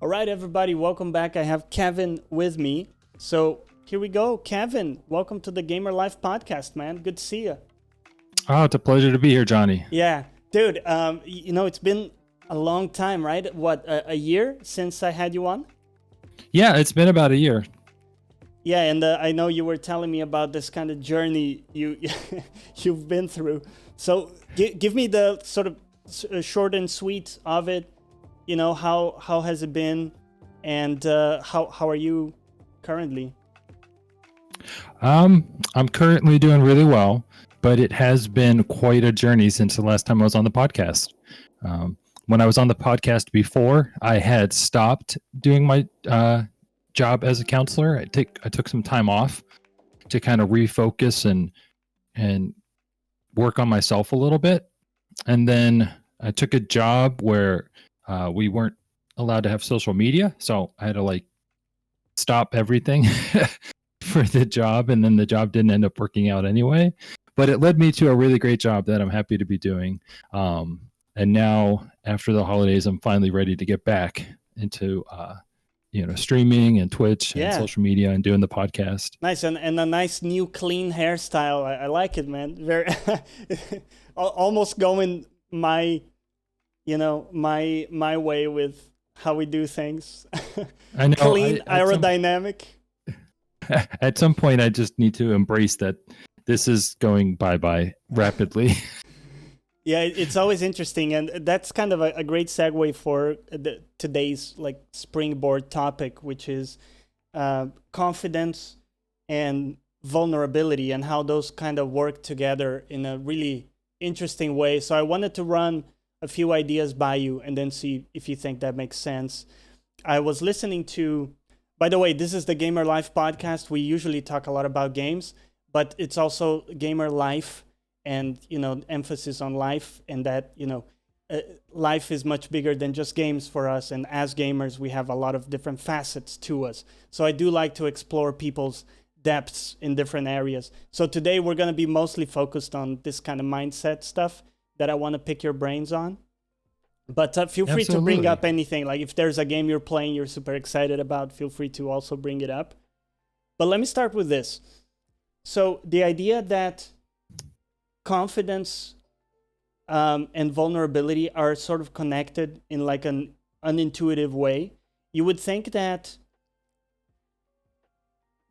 All right, everybody, welcome back. I have Kevin with me. So here we go. Kevin, welcome to the Gamer Life podcast, man. Good to see you. Oh, it's a pleasure to be here, Johnny. Yeah, dude, it's been a long time, right? What, a year since I had you on? Yeah, it's been about a year. Yeah, and I know you were telling me about this kind of journey you've been through. So give me the sort of short and sweet of it. You know, how has it been, and how are you currently? I'm currently doing really well, but it has been quite a journey since the last time I was on the podcast. When I was on the podcast before, I had stopped doing my job as a counselor. I took some time off to kind of refocus and work on myself a little bit, and then I took a job where we weren't allowed to have social media, so I had to stop everything for the job, and then the job didn't end up working out anyway. But it led me to a really great job that I'm happy to be doing. And now, after the holidays, I'm finally ready to get back into streaming and Twitch and social media and doing the podcast. Nice, and a nice new clean hairstyle. I like it, man. Very almost going my way with how we do things. I know. Clean, aerodynamic. At some point, I just need to embrace that this is going bye-bye rapidly. Yeah, it's always interesting, and that's kind of a great segue for today's springboard topic, which is confidence and vulnerability, and how those kind of work together in a really interesting way. So I wanted to run a few ideas by you and then see if you think that makes sense. I was listening to, by the way, this is the Gamer Life podcast. We usually talk a lot about games, but it's also Gamer Life, and emphasis on life, and that life is much bigger than just games for us, and as gamers we have a lot of different facets to us. So I do like to explore people's depths in different areas. So today we're going to be mostly focused on this kind of mindset stuff that I want to pick your brains on. But feel free to bring up anything. Like if there's a game you're playing you're super excited about, feel free to also bring it up. But let me start with this. So the idea that confidence and vulnerability are sort of connected in like an unintuitive way. You would think that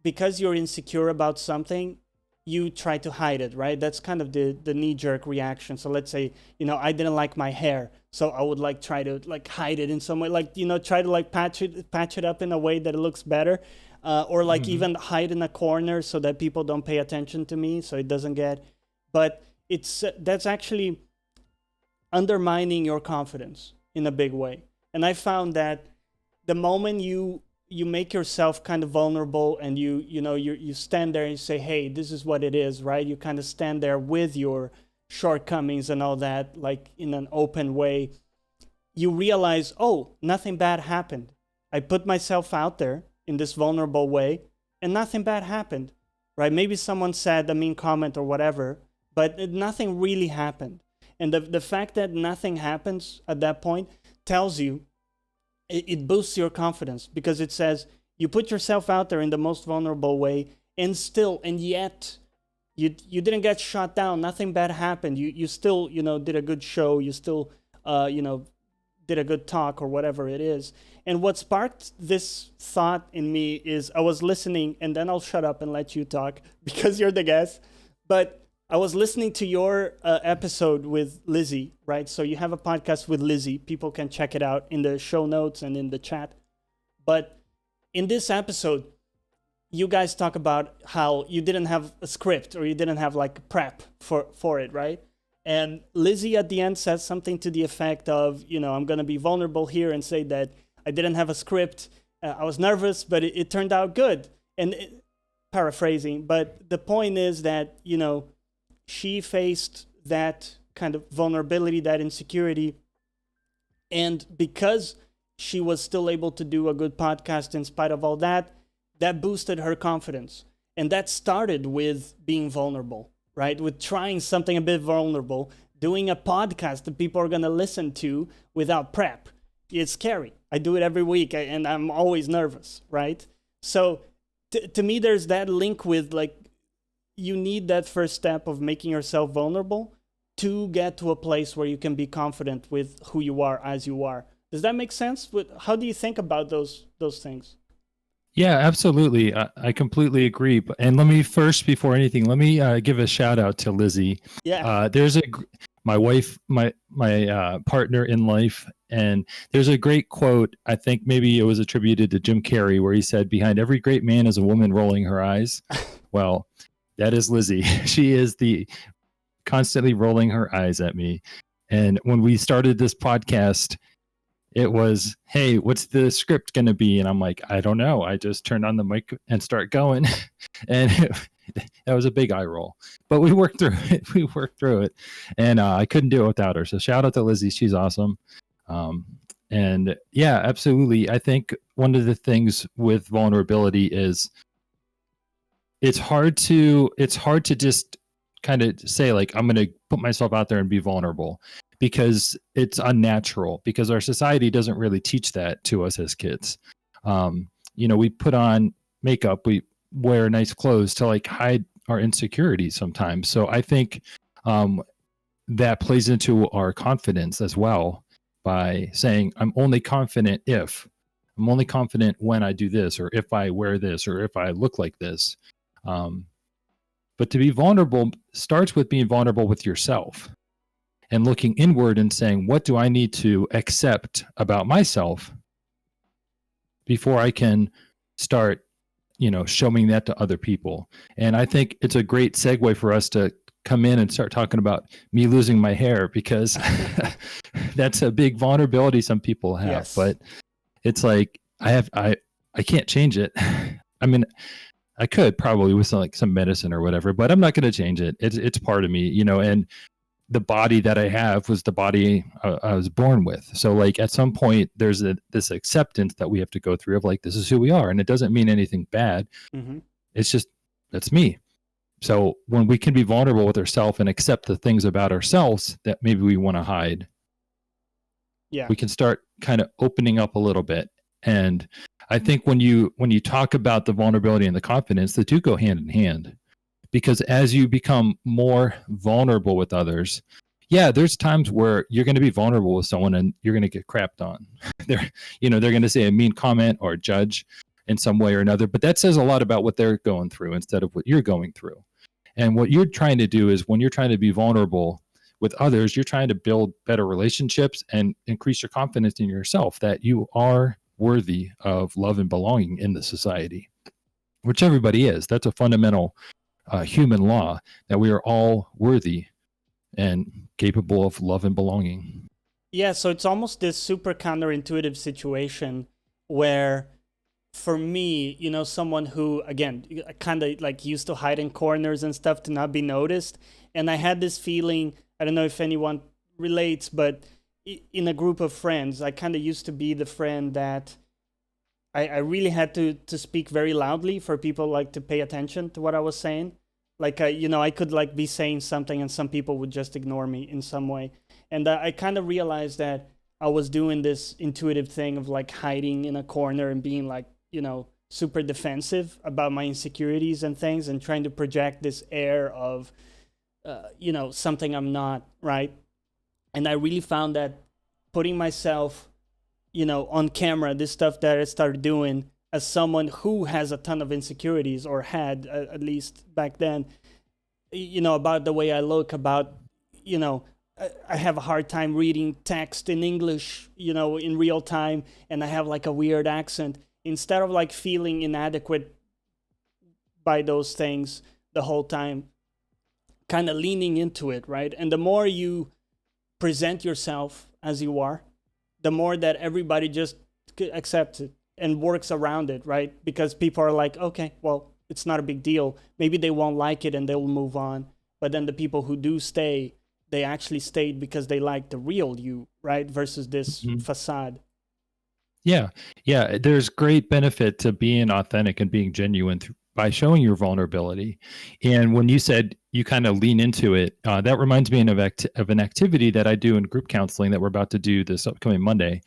because you're insecure about something, you try to hide it, right? That's kind of the knee-jerk reaction. So let's say, I didn't like my hair, so I would try to hide it in some way, try to patch it up in a way that it looks better, or even hide in a corner so that people don't pay attention to me, so it doesn't get. But that's actually undermining your confidence in a big way. And I found that the moment you make yourself kind of vulnerable and you stand there and you say, hey, this is what it is, right? You kind of stand there with your shortcomings and all that, in an open way. You realize, oh, nothing bad happened. I put myself out there in this vulnerable way and nothing bad happened, right? Maybe someone said a mean comment or whatever, but nothing really happened. And the fact that nothing happens at that point tells you, it boosts your confidence, because it says you put yourself out there in the most vulnerable way, and yet you didn't get shot down. Nothing bad happened. You still did a good show. You still did a good talk or whatever it is. And what sparked this thought in me is I was listening, and then I'll shut up and let you talk because you're the guest. But I was listening to your episode with Lizzie, right? So you have a podcast with Lizzie. People can check it out in the show notes and in the chat. But in this episode, you guys talk about how you didn't have a script, or you didn't have prep for it, right? And Lizzie at the end says something to the effect of, I'm going to be vulnerable here and say that I didn't have a script. I was nervous, but it turned out good. And paraphrasing, but the point is that, she faced that kind of vulnerability, that insecurity. And because she was still able to do a good podcast in spite of all that, that boosted her confidence. And that started with being vulnerable, right? With trying something a bit vulnerable, doing a podcast that people are going to listen to without prep. It's scary. I do it every week, and I'm always nervous, right? So to me, there's that link with like, you need that first step of making yourself vulnerable to get to a place where you can be confident with who you are as you are. Does that make sense? How do you think about those things? Yeah, absolutely. I completely agree. And let me first, before anything, let me give a shout out to Lizzie. Yeah. There's my wife, my partner in life, and there's a great quote. I think maybe it was attributed to Jim Carrey, where he said, "Behind every great man is a woman rolling her eyes." Well, that is Lizzie. She is the constantly rolling her eyes at me. And when we started this podcast, it was, "Hey, what's the script going to be?" And I'm like, "I don't know." I just turned on the mic and start going. And that was a big eye roll. But we worked through it. We worked through it. And I couldn't do it without her. So shout out to Lizzie. She's awesome. And yeah, absolutely. I think one of the things with vulnerability is it's hard to just kind of say like, I'm going to put myself out there and be vulnerable, because it's unnatural, because our society doesn't really teach that to us as kids. We put on makeup, we wear nice clothes to like hide our insecurities sometimes. So I think that plays into our confidence as well, by saying, I'm only confident when I do this, or if I wear this, or if I look like this. But to be vulnerable starts with being vulnerable with yourself and looking inward and saying, what do I need to accept about myself before I can start, showing that to other people. And I think it's a great segue for us to come in and start talking about me losing my hair, because that's a big vulnerability some people have. Yes. But it's like, I can't change it. I mean, I could probably with some medicine or whatever, but I'm not going to change it. It's part of me, and the body that I have was the body I was born with. So like at some point there's this acceptance that we have to go through of like, this is who we are. And it doesn't mean anything bad. Mm-hmm. It's just, that's me. So when we can be vulnerable with ourselves and accept the things about ourselves that maybe we want to hide, we can start kind of opening up a little bit. And I think when you talk about the vulnerability and the confidence, the two go hand in hand, because as you become more vulnerable with others, there's times where you're going to be vulnerable with someone and you're going to get crapped on. They're going to say a mean comment or judge in some way or another, but that says a lot about what they're going through instead of what you're going through. And what you're trying to do is, when you're trying to be vulnerable with others, you're trying to build better relationships and increase your confidence in yourself that you are worthy of love and belonging in the society, which everybody is. That's a fundamental human law, that we are all worthy and capable of love and belonging. Yeah, so it's almost this super counterintuitive situation where, for me, someone who, again, kind of like used to hide in corners and stuff to not be noticed. And I had this feeling, I don't know if anyone relates, but in a group of friends, I kind of used to be the friend that I really had to speak very loudly for people like to pay attention to what I was saying. Like, I could like be saying something and some people would just ignore me in some way. And I kind of realized that I was doing this intuitive thing of like hiding in a corner and being like, super defensive about my insecurities and things, and trying to project this air of, something I'm not, right? And I really found that putting myself, on camera, this stuff that I started doing as someone who has a ton of insecurities, or had, at least back then, about the way I look, about, I have a hard time reading text in English, in real time, and I have like a weird accent. Instead of like feeling inadequate by those things the whole time, kind of leaning into it, right? And the more you present yourself as you are, the more that everybody just accepts it and works around it, right? Because people are like, okay, well, it's not a big deal. Maybe they won't like it and they will move on. But then the people who do stay, they actually stayed because they like the real you, right? Versus this facade. Yeah. There's great benefit to being authentic and being genuine by showing your vulnerability. And when you said you kind of lean into it, that reminds me of an activity that I do in group counseling that we're about to do this upcoming Monday,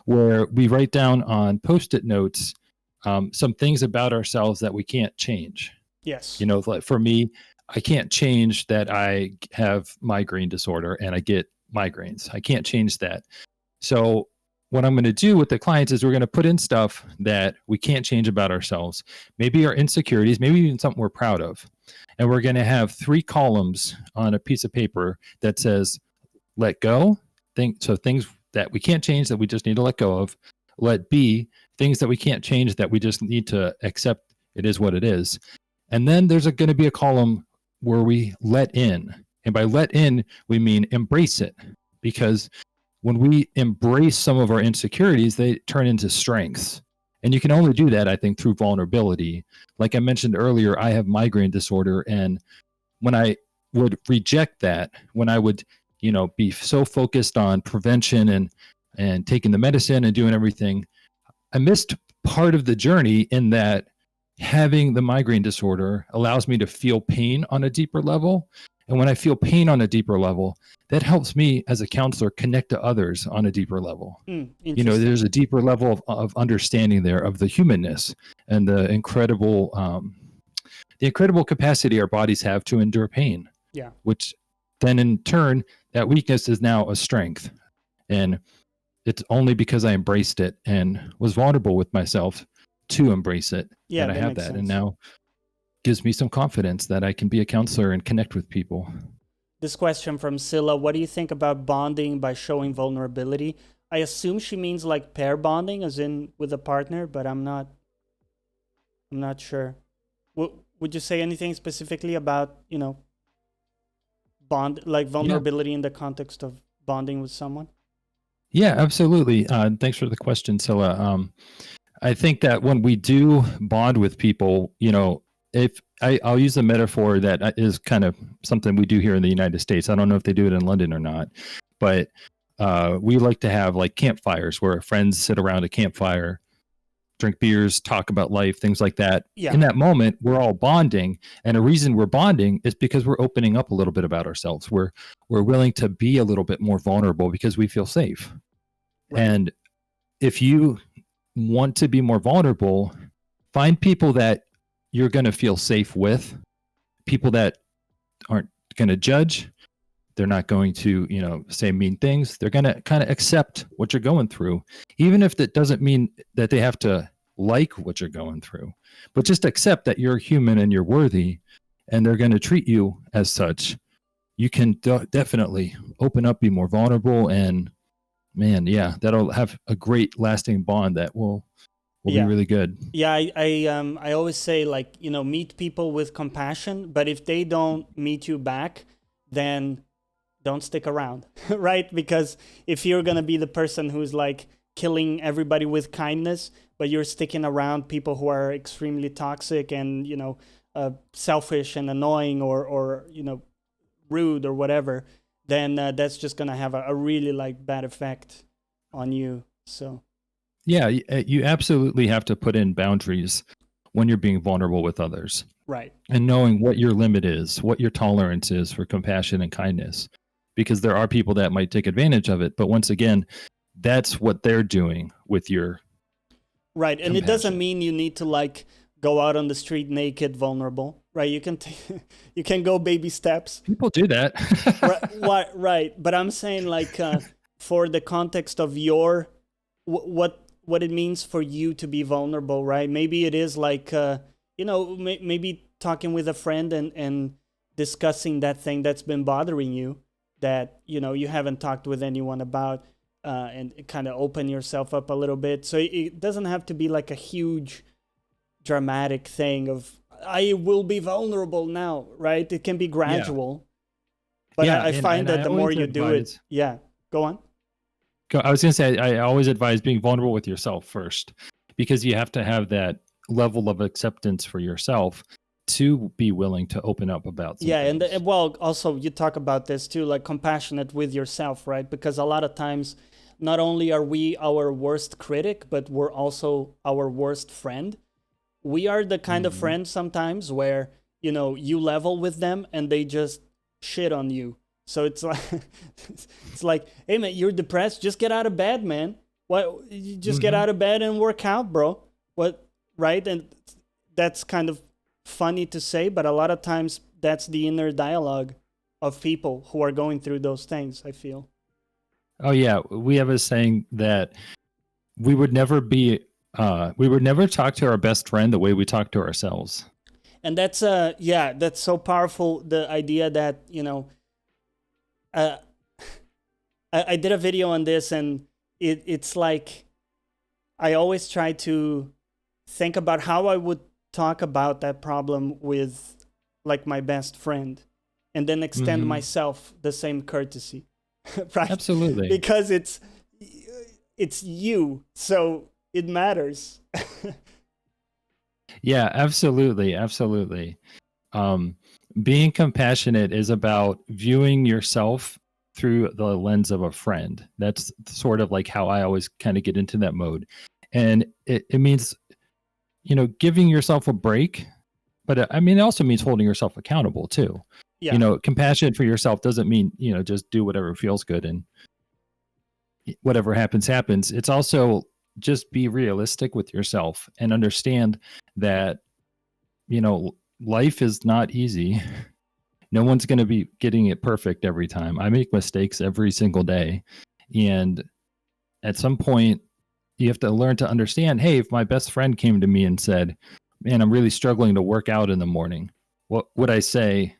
where we write down on Post-it notes some things about ourselves that we can't change. Yes. You know, like for me, I can't change that I have migraine disorder and I get migraines. I can't change that. So what I'm going to do with the clients is we're going to put in stuff that we can't change about ourselves, maybe our insecurities, maybe even something we're proud of. And we're going to have 3 columns on a piece of paper that says, let go. So things that we can't change that we just need to let go of. Let be, things that we can't change that we just need to accept it is what it is. And then there's going to be a column where we let in. And by let in, we mean embrace it. Because when we embrace some of our insecurities, they turn into strengths. And you can only do that, I think, through vulnerability. Like I mentioned earlier, I have migraine disorder. And when I would reject that, when I would, be so focused on prevention and taking the medicine and doing everything, I missed part of the journey in that having the migraine disorder allows me to feel pain on a deeper level. And when I feel pain on a deeper level, that helps me as a counselor connect to others on a deeper level. There's a deeper level of understanding there of the humanness and the incredible capacity our bodies have to endure pain. Yeah. Which then in turn, that weakness is now a strength. And it's only because I embraced it and was vulnerable with myself to embrace it that I have that. Sense. And now gives me some confidence that I can be a counselor and connect with people. This question from Scylla, what do you think about bonding by showing vulnerability? I assume she means like pair bonding, as in with a partner, but I'm not sure. Would you say anything specifically about, bond, like vulnerability in the context of bonding with someone? Yeah, absolutely. Thanks for the question, Scylla. I think that when we do bond with people, if I'll use a metaphor that is kind of something we do here in the United States. I don't know if they do it in London or not, but we like to have like campfires where friends sit around a campfire, drink beers, talk about life, things like that. Yeah. In that moment, we're all bonding. And a reason we're bonding is because we're opening up a little bit about ourselves. We're willing to be a little bit more vulnerable because we feel safe. Right. And if you want to be more vulnerable, find people that you're going to feel safe with, people that aren't going to judge. They're not going to, say mean things. They're going to kind of accept what you're going through, even if that doesn't mean that they have to like what you're going through, but just accept that you're human and you're worthy, and they're going to treat you as such. You can definitely open up, be more vulnerable, and man, yeah, that'll have a great lasting bond that will be really good. Yeah, I always say, like, meet people with compassion, but if they don't meet you back, then don't stick around, right? Because if you're going to be the person who's like killing everybody with kindness, but you're sticking around people who are extremely toxic and, selfish and annoying or rude or whatever, then that's just going to have a really like bad effect on you. So yeah, you absolutely have to put in boundaries when you're being vulnerable with others. Right. And knowing what your limit is, what your tolerance is for compassion and kindness. Because there are people that might take advantage of it. But once again, that's what they're doing with your right. And compassion. It doesn't mean you need to like go out on the street naked, vulnerable, right? You can you can go baby steps. People do that. Right. But I'm saying like for the context of your what it means for you to be vulnerable, right? Maybe it is like maybe talking with a friend and discussing that thing that's been bothering you that you haven't talked with anyone about, and kind of open yourself up a little bit. So it doesn't have to be like a huge dramatic thing of I will be vulnerable now, right? It can be gradual. But I find that the more you do it, go on. I was going to say, I always advise being vulnerable with yourself first, because you have to have that level of acceptance for yourself to be willing to open up about some things. And also you talk about this too, like compassionate with yourself, right? Because a lot of times, not only are we our worst critic, but we're also our worst friend. We are the kind of friend sometimes where, you level with them and they just shit on you. So it's like, hey man, you're depressed. Just get out of bed, man. What, you just get out of bed and work out, bro. What, right? And that's kind of funny to say, but a lot of times that's the inner dialogue of people who are going through those things, I feel. Oh yeah, we have a saying that we would never talk to our best friend the way we talk to ourselves. And that's that's so powerful, the idea that, I did a video on this, and it's like I always try to think about how I would talk about that problem with like my best friend, and then extend myself the same courtesy. Right? Absolutely. Because it's you, so it matters. Yeah, absolutely. Being compassionate is about viewing yourself through the lens of a friend. That's sort of like how I always kind of get into that mode. And it means, giving yourself a break, but it also means holding yourself accountable too. Yeah. Compassion for yourself doesn't mean, just do whatever feels good and whatever happens. It's also just be realistic with yourself and understand that, life is not easy. No one's going to be getting it perfect every time. I make mistakes every single day. And at some point, you have to learn to understand, hey, if my best friend came to me and said, man, I'm really struggling to work out in the morning, what would I say?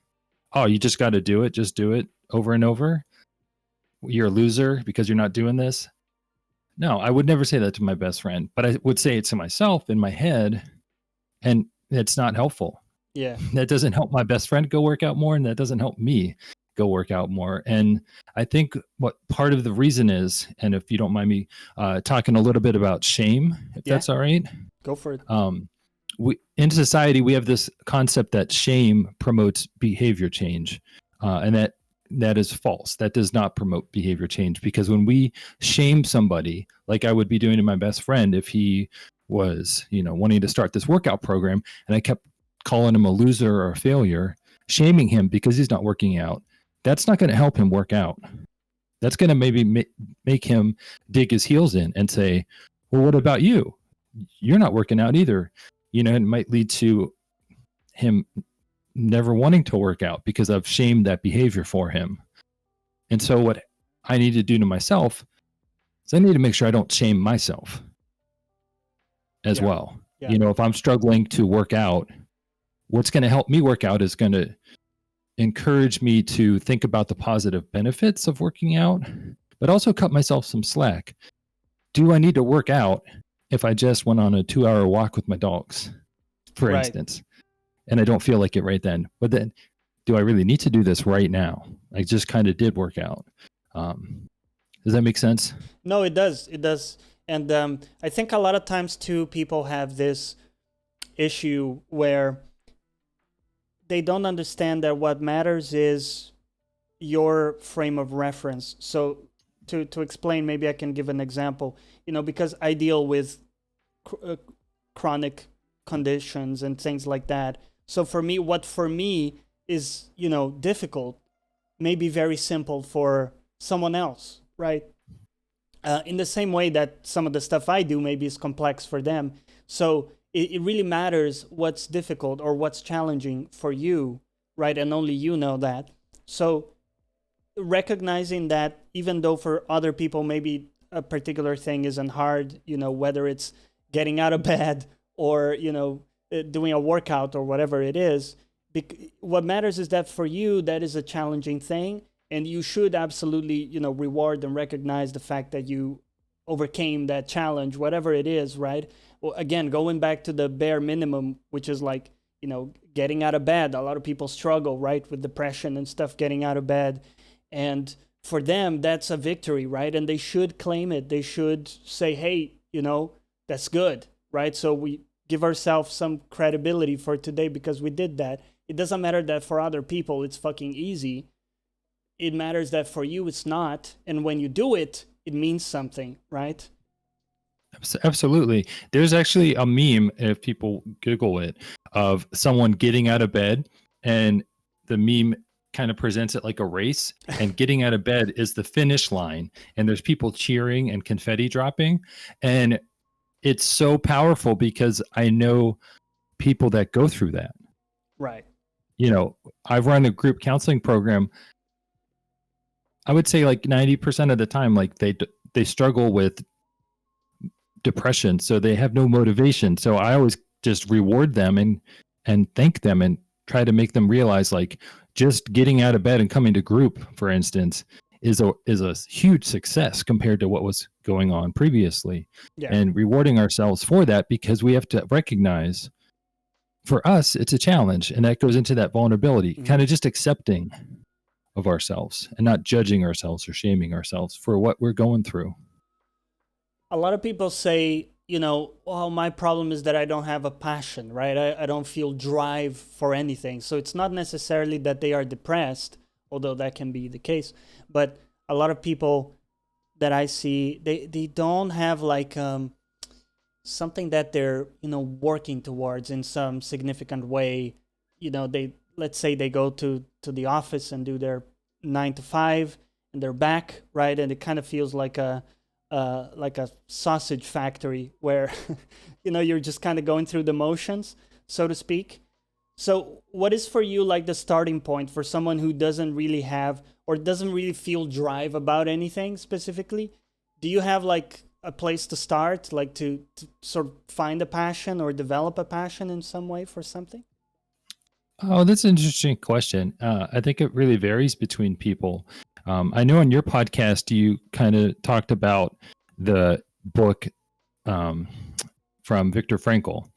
Oh, you just got to do it. Just do it over and over. You're a loser because you're not doing this. No, I would never say that to my best friend, but I would say it to myself in my head, and it's not helpful. Yeah. That doesn't help my best friend go work out more, and that doesn't help me go work out more. And I think what part of the reason is, and if you don't mind me talking a little bit about shame, if that's all right. Go for it. We in society, we have this concept that shame promotes behavior change, and that is false. That does not promote behavior change, because when we shame somebody, like I would be doing to my best friend if he was, wanting to start this workout program, and I kept calling him a loser or a failure, shaming him because he's not working out, that's not going to help him work out. That's going to maybe make him dig his heels in and say, well, what about you? You're not working out either. It might lead to him never wanting to work out because I've shamed that behavior for him. And so what I need to do to myself is I need to make sure I don't shame myself as well. Yeah. If I'm struggling to work out, what's going to help me work out is going to encourage me to think about the positive benefits of working out, but also cut myself some slack. Do I need to work out if I just went on a 2-hour walk with my dogs, for instance, and I don't feel like it right then? But then, do I really need to do this right now? I just kind of did work out. Does that make sense? No, it does. It does. And I think a lot of times too, people have this issue where they don't understand that what matters is your frame of reference. So to explain, maybe I can give an example, because I deal with chronic conditions and things like that. So for me, what for me is, difficult, may be very simple for someone else, right? In the same way that some of the stuff I do maybe is complex for them. So it really matters what's difficult or what's challenging for you, right? And only you know that. So recognizing that even though for other people maybe a particular thing isn't hard, whether it's getting out of bed or, doing a workout or whatever it is, what matters is that for you, that is a challenging thing. And you should absolutely, reward and recognize the fact that you overcame that challenge, whatever it is, right? Well, again, going back to the bare minimum, which is like, getting out of bed. A lot of people struggle, right, with depression and stuff, getting out of bed. And for them, that's a victory, right? And they should claim it. They should say, hey, that's good, right? So we give ourselves some credibility for today because we did that. It doesn't matter that for other people it's fucking easy. It matters that for you it's not. And when you do it, it means something, right? Absolutely. There's actually a meme, if people Google it, of someone getting out of bed, and the meme is, if you get out of bed, then you can do anything. And it's like, well, if you get out of bed, kind of presents it like a race, and getting out of bed is the finish line, and there's people cheering and confetti dropping. And it's so powerful because I know people that go through that. Right. I've run a group counseling program. I would say like 90% of the time, like they struggle with depression, so they have no motivation. So I always just reward them and thank them and try to make them realize, like, just getting out of bed and coming to group, for instance, is a huge success compared to what was going on previously. Yeah. And rewarding ourselves for that, because we have to recognize, for us, it's a challenge, and that goes into that vulnerability, kind of just accepting of ourselves and not judging ourselves or shaming ourselves for what we're going through. A lot of people say, well, my problem is that I don't have a passion, right? I don't feel drive for anything. So it's not necessarily that they are depressed, although that can be the case. But a lot of people that I see, they don't have like something that they're, working towards in some significant way. Let's say they go to the office and do their 9 to 5 and they're back, right? And it kind of feels like a sausage factory where, you're just kind of going through the motions, so to speak. So what is for you like the starting point for someone who doesn't really have or doesn't really feel drive about anything specifically? Do you have like a place to start, like to sort of find a passion or develop a passion in some way for something? Oh, that's an interesting question. I think it really varies between people. I know on your podcast, you kind of talked about the book from Viktor Frankl.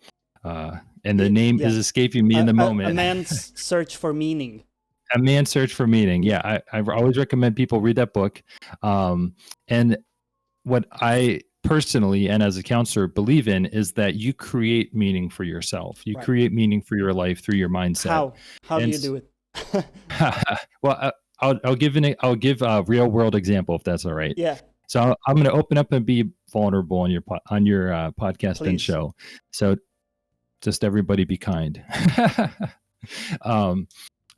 And the name is escaping me in the moment. A Man's Search for Meaning. A Man's Search for Meaning. Yeah, I always recommend people read that book. And what I personally and as a counselor believe in is that you create meaning for yourself. You create meaning for your life through your mindset. How do you do it? Well, I'll give a real world example, if that's all right. Yeah. So I'm going to open up and be vulnerable on your podcast Please. and show. So just everybody be kind.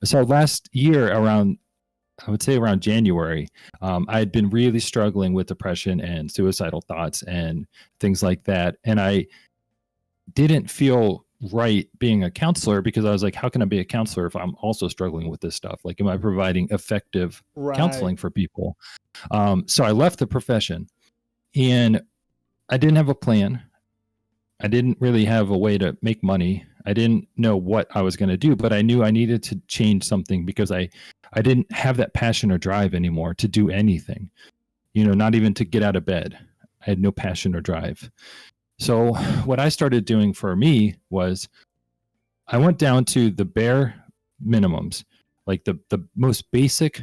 So last year I would say around January, I had been really struggling with depression and suicidal thoughts and things like that. And I didn't feel right being a counselor because I was like, how can I be a counselor if I'm also struggling with this stuff? Like, am I providing effective counseling for people? So I left the profession, and I didn't have a plan. I didn't really have a way to make money. I didn't know what I was going to do, but I knew I needed to change something because I didn't have that passion or drive anymore to do anything, not even to get out of bed. I had no passion or drive. So what I started doing for me was I went down to the bare minimums, like the most basic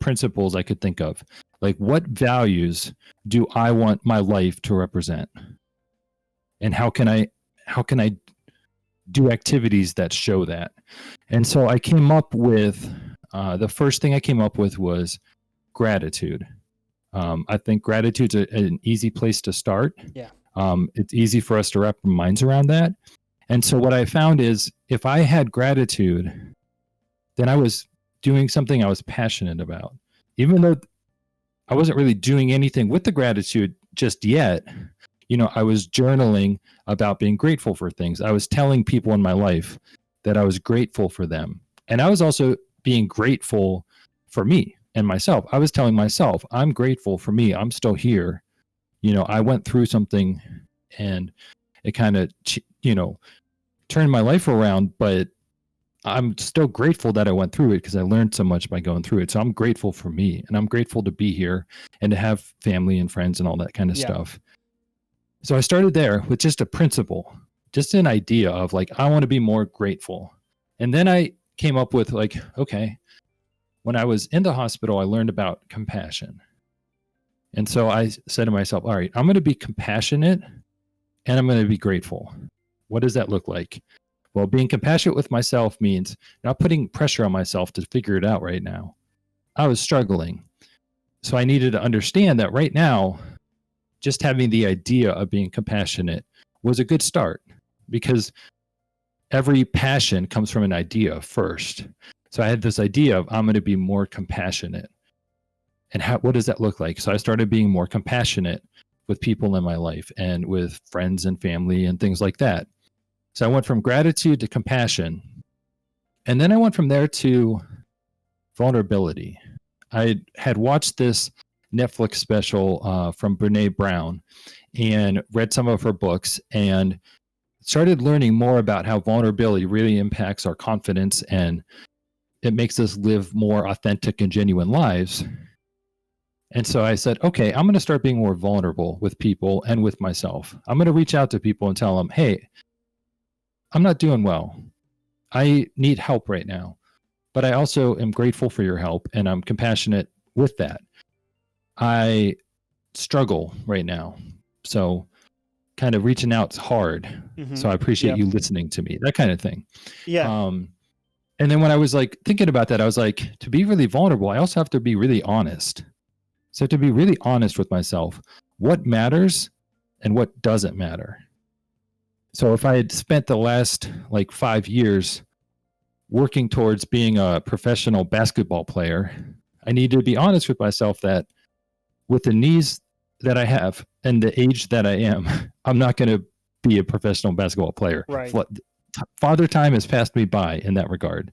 principles I could think of. Like, what values do I want my life to represent? And how can I do activities that show that? And so I came up with, the first thing I came up with was gratitude. I think gratitude's an easy place to start. Yeah. It's easy for us to wrap our minds around that. And so what I found is if I had gratitude, then I was doing something I was passionate about. Even though I wasn't really doing anything with the gratitude just yet, I was journaling about being grateful for things. I was telling people in my life that I was grateful for them. And I was also being grateful for me and myself. I was telling myself, I'm grateful for me. I'm still here. I went through something and it kind of, turned my life around, but I'm still grateful that I went through it because I learned so much by going through it. So I'm grateful for me, and I'm grateful to be here and to have family and friends and all that kind of stuff. So I started there with just a principle, just an idea of like, I want to be more grateful. And then I came up with like, okay, when I was in the hospital, I learned about compassion. And so I said to myself, all right, I'm going to be compassionate and I'm going to be grateful. What does that look like? Well, being compassionate with myself means not putting pressure on myself to figure it out right now. I was struggling. So I needed to understand that right now, just having the idea of being compassionate was a good start, because every passion comes from an idea first. So I had this idea of I'm going to be more compassionate. And what does that look like? So I started being more compassionate with people in my life and with friends and family and things like that. So I went from gratitude to compassion. And then I went from there to vulnerability. I had watched this Netflix special from Brene Brown and read some of her books and started learning more about how vulnerability really impacts our confidence and it makes us live more authentic and genuine lives. And so I said, okay, I'm going to start being more vulnerable with people and with myself. I'm going to reach out to people and tell them, hey, I'm not doing well. I need help right now. But I also am grateful for your help and I'm compassionate with that. I struggle right now. So kind of reaching out's hard. Mm-hmm. So I appreciate you listening to me, that kind of thing. Yeah. And then when I was like thinking about that, I was like, to be really vulnerable, I also have to be really honest. So to be really honest with myself, what matters and what doesn't matter. So if I had spent the last like 5 years working towards being a professional basketball player, I need to be honest with myself that with the knees that I have and the age that I am, I'm not going to be a professional basketball player. Right. Father time has passed me by in that regard.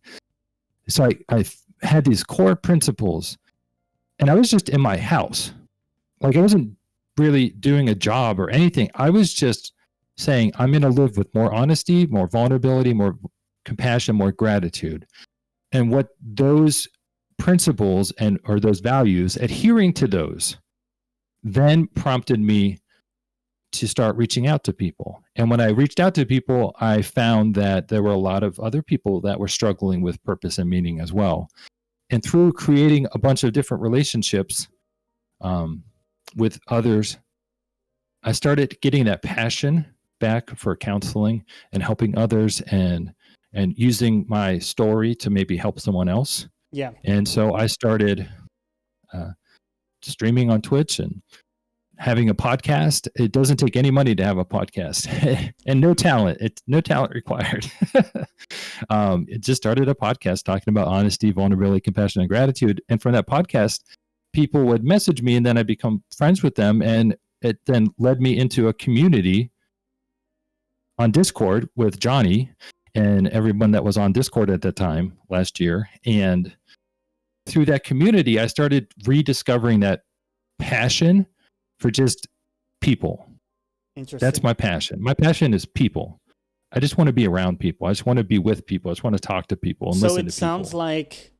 So I had these core principles and I was just in my house. Like I wasn't really doing a job or anything. I was just saying, I'm going to live with more honesty, more vulnerability, more compassion, more gratitude. And what those principles or those values, adhering to those, then prompted me to start reaching out to people. And when I reached out to people, I found that there were a lot of other people that were struggling with purpose and meaning as well. And through creating a bunch of different relationships with others, I started getting that passion back for counseling and helping others and using my story to maybe help someone else. Yeah. And so I started streaming on Twitch and having a podcast. It doesn't take any money to have a podcast and no talent. It's no talent required. It just started a podcast talking about honesty, vulnerability, compassion, and gratitude. And from that podcast, people would message me and then I become friends with them. And it then led me into a community on Discord with Johnny and everyone that was on Discord at that time last year. And through that community, I started rediscovering that passion for just people. Interesting. That's my passion. My passion is people. I just want to be around people. I just want to be with people. I just want to talk to people and listen to people. So it sounds like,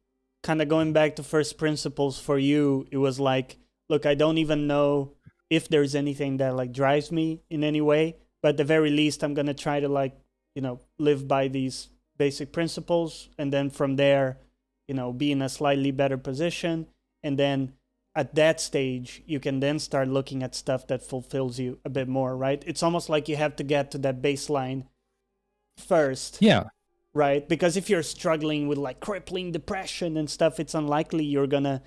kind of going back to first principles for you, it was like, look, I don't even know if there's anything that like drives me in any way, but at the very least, I'm going to try to like, live by these basic principles. And then from there, be in a slightly better position. And then at that stage, you can then start looking at stuff that fulfills you a bit more, right? It's almost like you have to get to that baseline first. Yeah. Right? Because if you're struggling with like crippling depression and stuff, it's unlikely you're gonna,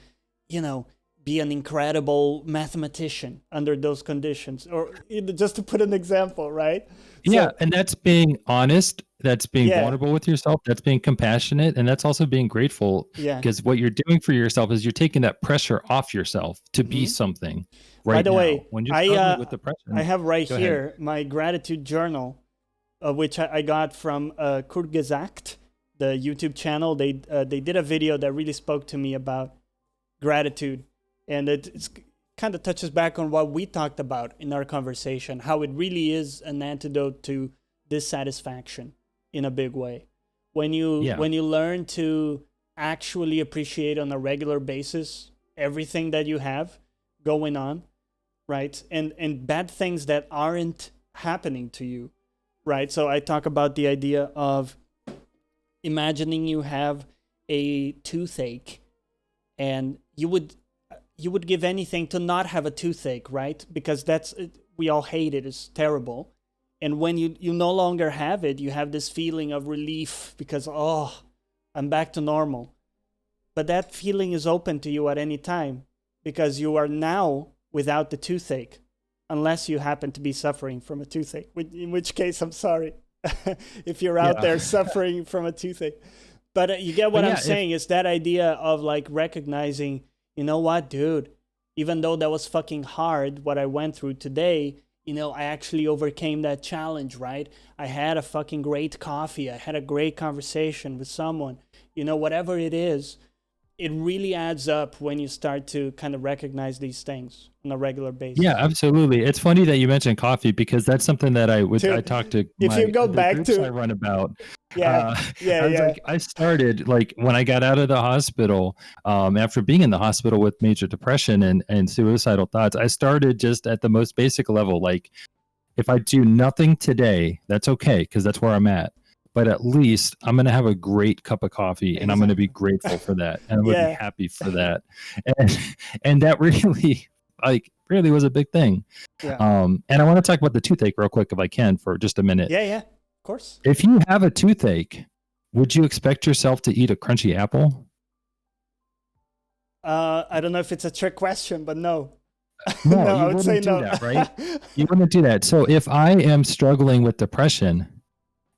be an incredible mathematician under those conditions. Or just to put an example, right? Yeah, and that's being honest. That's being vulnerable with yourself. That's being compassionate. And that's also being grateful. Yeah. Because what you're doing for yourself is you're taking that pressure off yourself to be something right now. By the way, when you're struggling with depression, I have right here my gratitude journal, which I got from Kurgesagt, the YouTube channel. They did a video that really spoke to me about gratitude. And it's kind of touches back on what we talked about in our conversation, how it really is an antidote to dissatisfaction in a big way. When you learn to actually appreciate on a regular basis everything that you have going on, right? And bad things that aren't happening to you, right? So I talk about the idea of imagining you have a toothache and you would give anything to not have a toothache, right? Because we all hate it. It's terrible. And when you no longer have it, you have this feeling of relief because, I'm back to normal. But that feeling is open to you at any time because you are now without the toothache, unless you happen to be suffering from a toothache, in which case, I'm sorry if you're out there suffering from a toothache. But you get what But I'm yeah, if saying. It's that idea of like recognizing, you know what, dude, even though that was fucking hard, what I went through today, I actually overcame that challenge, right? I had a fucking great coffee. I had a great conversation with someone. Whatever it is, it really adds up when you start to kind of recognize these things on a regular Yeah, basis. absolutely. It's funny that you mentioned coffee because that's something that I Dude, talk to if you my go the back groups I to, run about. yeah, Uh, yeah, I was yeah. like, I started like when I got out of the hospital, after being in the hospital with major depression and suicidal thoughts. I started just at the most basic level. Like, if I do nothing today, that's okay because that's where I'm at. But at least I'm going to have a great cup of coffee and I'm going to be Exactly. grateful for that. And I'm going to be Yeah, happy for that. And, and that really, really was a big thing. yeah, And I want to talk about the toothache real quick if I can for just a minute. yeah, yeah, of course. If you have a toothache, would you expect yourself to eat a crunchy apple? I don't know if it's a trick question, but no. No, No, I you would say wouldn't do no. that, right? You wouldn't do that. So if I am struggling with depression,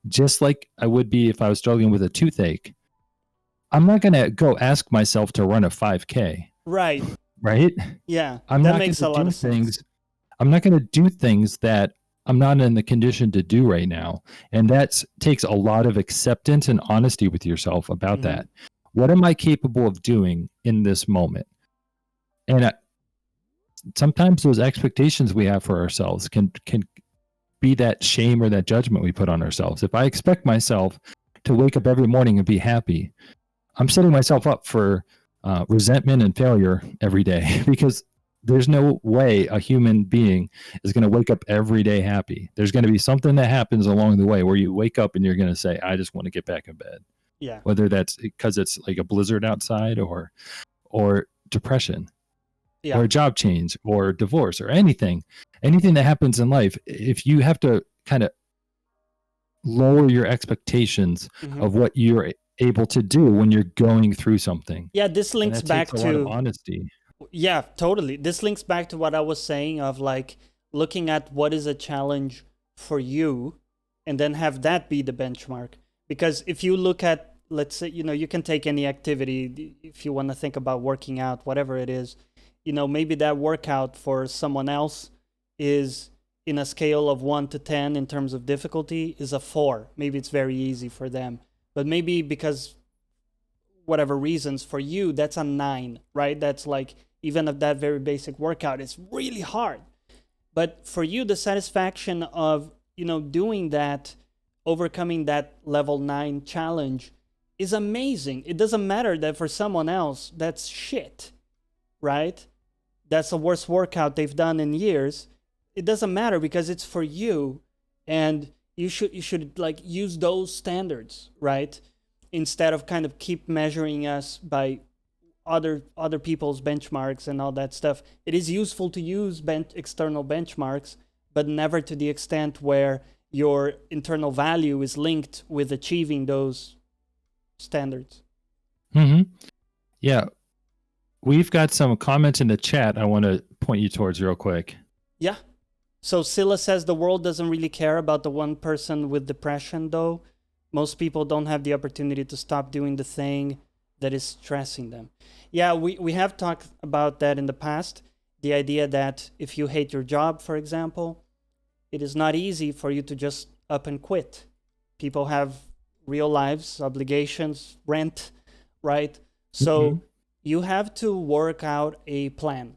just like I would be if I was struggling with a toothache, I'm not going to go ask myself to run a 5K, Right. right? Yeah, I'm that not going makes to a lot do of sense. things. I'm not going to do things that I'm not in the condition to do right now. And that takes a lot of acceptance and honesty with yourself about Hmm. that. What am I capable of doing in this moment? And sometimes those expectations we have for ourselves can be that shame or that judgment we put on ourselves. If I expect myself to wake up every morning and be happy, I'm setting myself up for resentment and failure every day because there's no way a human being is going to wake up every day happy. There's going to be something that happens along the way where you wake up and you're going to say, I just want to get back in bed. Yeah, Whether that's because it's like a blizzard outside or depression yeah. or a job change or divorce or anything that happens in life. If you have to kind of lower your expectations Hmm. of what you're able to do when you're going through something. Yeah, this And links that takes back a lot of to, honesty. yeah, totally. This links back to what I was saying of like looking at what is a challenge for you and then have that be the benchmark. Because if you look at, let's say, you can take any activity if you want to think about working out, whatever it is, maybe that workout for someone else is in a scale of 1 to 10 in terms of difficulty is a 4. Maybe it's very easy for them. But maybe because whatever reasons for you, that's a 9, right? That's like, even if that very basic workout is really hard. But for you, the satisfaction of, doing that, overcoming that level 9 challenge is amazing. It doesn't matter that for someone else, that's shit, right? That's the worst workout they've done in years. It doesn't matter because it's for you, and you should like use those standards, right? Instead of kind of keep measuring us by other people's benchmarks and all that stuff. It is useful to use external benchmarks, but never to the extent where your internal value is linked with achieving those standards. Mm-hmm. Yeah. We've got some comments in the chat I want to point you towards real quick. Yeah. So Scylla says the world doesn't really care about the one person with depression, though. Most people don't have the opportunity to stop doing the thing that is stressing them. Yeah, we have talked about that in the past. The idea that if you hate your job, for example, it is not easy for you to just up and quit. People have real lives, obligations, rent, right? So you have to work out a plan.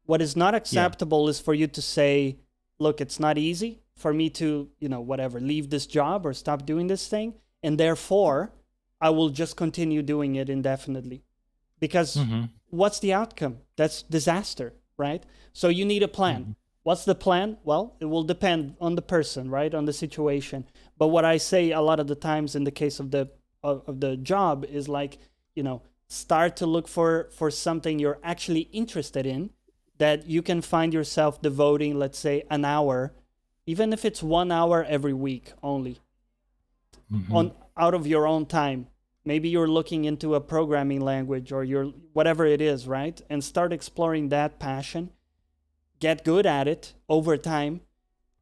What is not acceptable is for you to say, look, it's not easy for me to, whatever, leave this job or stop doing this thing. And therefore, I will just continue doing it indefinitely. Because what's the outcome? That's disaster, right? So you need a plan. What's the plan? Well, it will depend on the person, right? On the situation. But what I say a lot of the times in the case of the job is like, start to look for something you're actually interested in, that you can find yourself devoting, let's say, an hour, even if it's 1 hour every week only, out of your own time. Maybe you're looking into a programming language or you're whatever it is, right? And start exploring that passion. Get good at it over time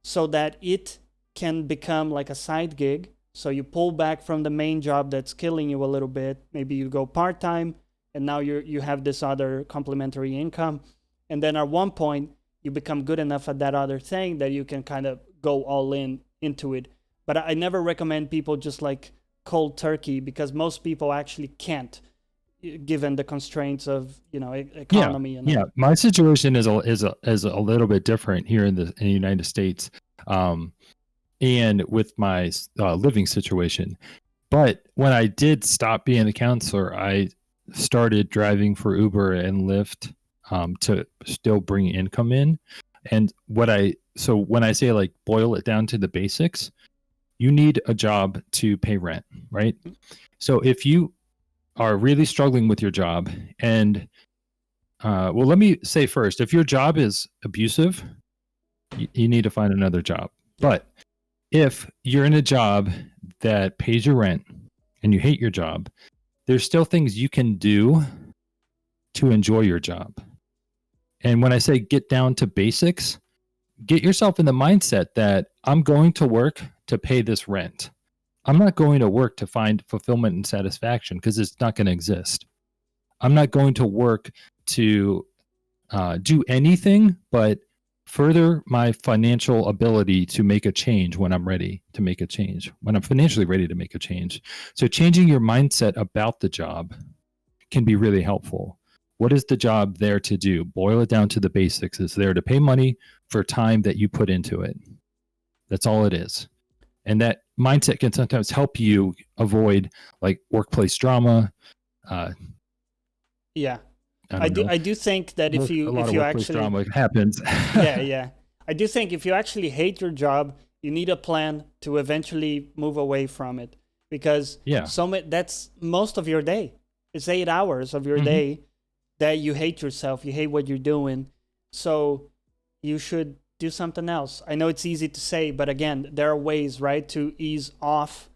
so that it can become like a side gig So you pull back from the main job that's killing you a little bit. Maybe you go part-time, and now you have this other complementary income. And then at one point, you become good enough at that other thing that you can kind of go all into it. But I never recommend people just like cold turkey, because most people actually can't, given the constraints of economy. Yeah. My situation is a little bit different here in the United States, and with my living situation. But when I did stop being a counselor, I started driving for Uber and Lyft to still bring income in. And so when I say like boil it down to the basics, you need a job to pay rent, right? So if you are really struggling with your job, and well, let me say first, if your job is abusive, you need to find another job. But if you're in a job that pays your rent and you hate your job, there's still things you can do to enjoy your job. And when I say get down to basics, get yourself in the mindset that I'm going to work to pay this rent. I'm not going to work to find fulfillment and satisfaction, because it's not going to exist. I'm not going to work to do anything but further my financial ability to make a change when I'm ready to make a change, when I'm financially ready to make a change. So changing your mindset about the job can be really helpful. What is the job there to do? Boil it down to the basics. It's there to pay money for time that you put into it. That's all it is. And that mindset can sometimes help you avoid like workplace drama. Yeah. I do think that if you actually drama happens. yeah. I do think if you actually hate your job, you need a plan to eventually move away from it, because that's most of your day. It's 8 hours of your day that you hate yourself, you hate what you're doing. So you should do something else. I know it's easy to say, but again, there are ways, right, to ease off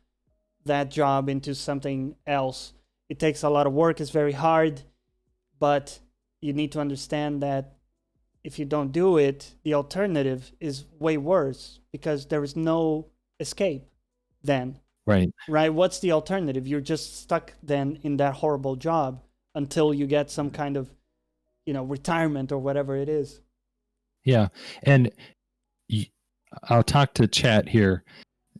that job into something else. It takes a lot of work, it's very hard. But you need to understand that if you don't do it, the alternative is way worse, because there is no escape then. Right. What's the alternative? You're just stuck then in that horrible job until you get some kind of, retirement or whatever it is. Yeah. And I'll talk to chat here.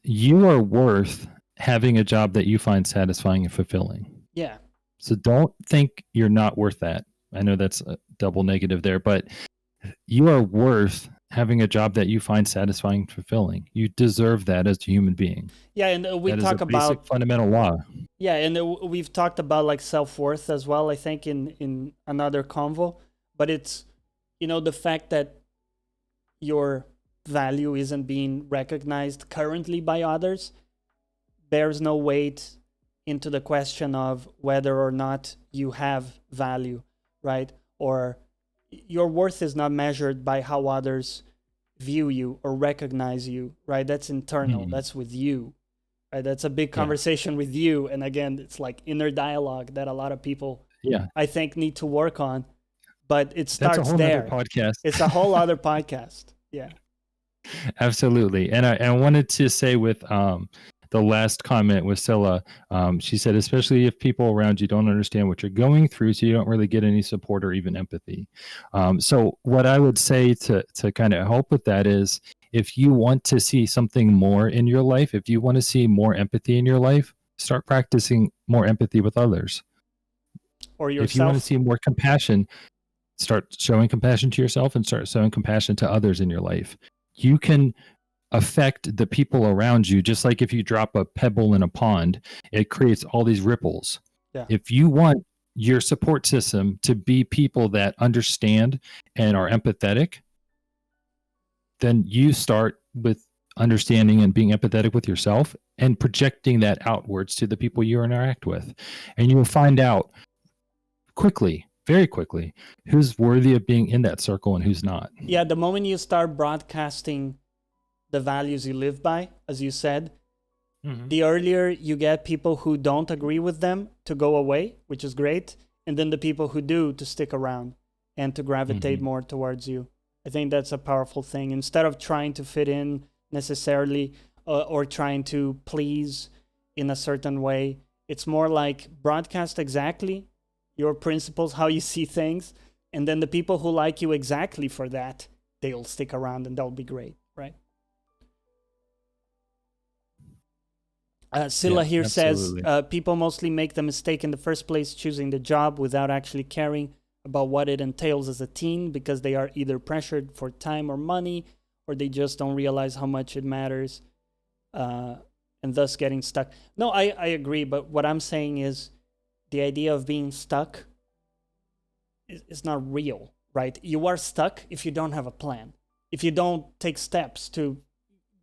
You are worth having a job that you find satisfying and fulfilling. Yeah. So don't think you're not worth that. I know that's a double negative there, but you are worth having a job that you find satisfying and fulfilling. You deserve that as a human being. Yeah, and we talk about basic fundamental law. Yeah, and we've talked about like self-worth as well, I think, in another convo. But it's, the fact that your value isn't being recognized currently by others bears no weight into the question of whether or not you have value, right? Or your worth is not measured by how others view you or recognize you, right? That's internal. That's with you, right? That's a big conversation with you. And again, it's like inner dialogue that a lot of people, I think, need to work on. But it starts That's a whole there. Other podcast. It's a whole other podcast. Yeah. Absolutely. And I wanted to say with the last comment with Scylla, she said, especially if people around you don't understand what you're going through, so you don't really get any support or even empathy. So what I would say to kind of help with that is, if you want to see something more in your life, if you want to see more empathy in your life, start practicing more empathy with others. Or yourself. If you want to see more compassion, start showing compassion to yourself and start showing compassion to others in your life. You can affect the people around you, just like if you drop a pebble in a pond, it creates all these ripples. Yeah. If you want your support system to be people that understand and are empathetic, then you start with understanding and being empathetic with yourself and projecting that outwards to the people you interact with. And you will find out quickly, very quickly, who's worthy of being in that circle and who's not. Yeah, the moment you start broadcasting the values you live by, as you said, the earlier you get people who don't agree with them to go away, which is great, and then the people who do to stick around and to gravitate more towards you. I think that's a powerful thing. Instead of trying to fit in necessarily or trying to please in a certain way. It's more like broadcast exactly your principles, how you see things, and then the people who like you exactly for that, they'll stick around and they'll be great, right? Scylla here absolutely. says, people mostly make the mistake in the first place choosing the job without actually caring about what it entails as a teen, because they are either pressured for time or money, or they just don't realize how much it matters, and thus getting stuck. No, I agree, but what I'm saying is the idea of being stuck is not real, right? You are stuck if you don't have a plan, if you don't take steps to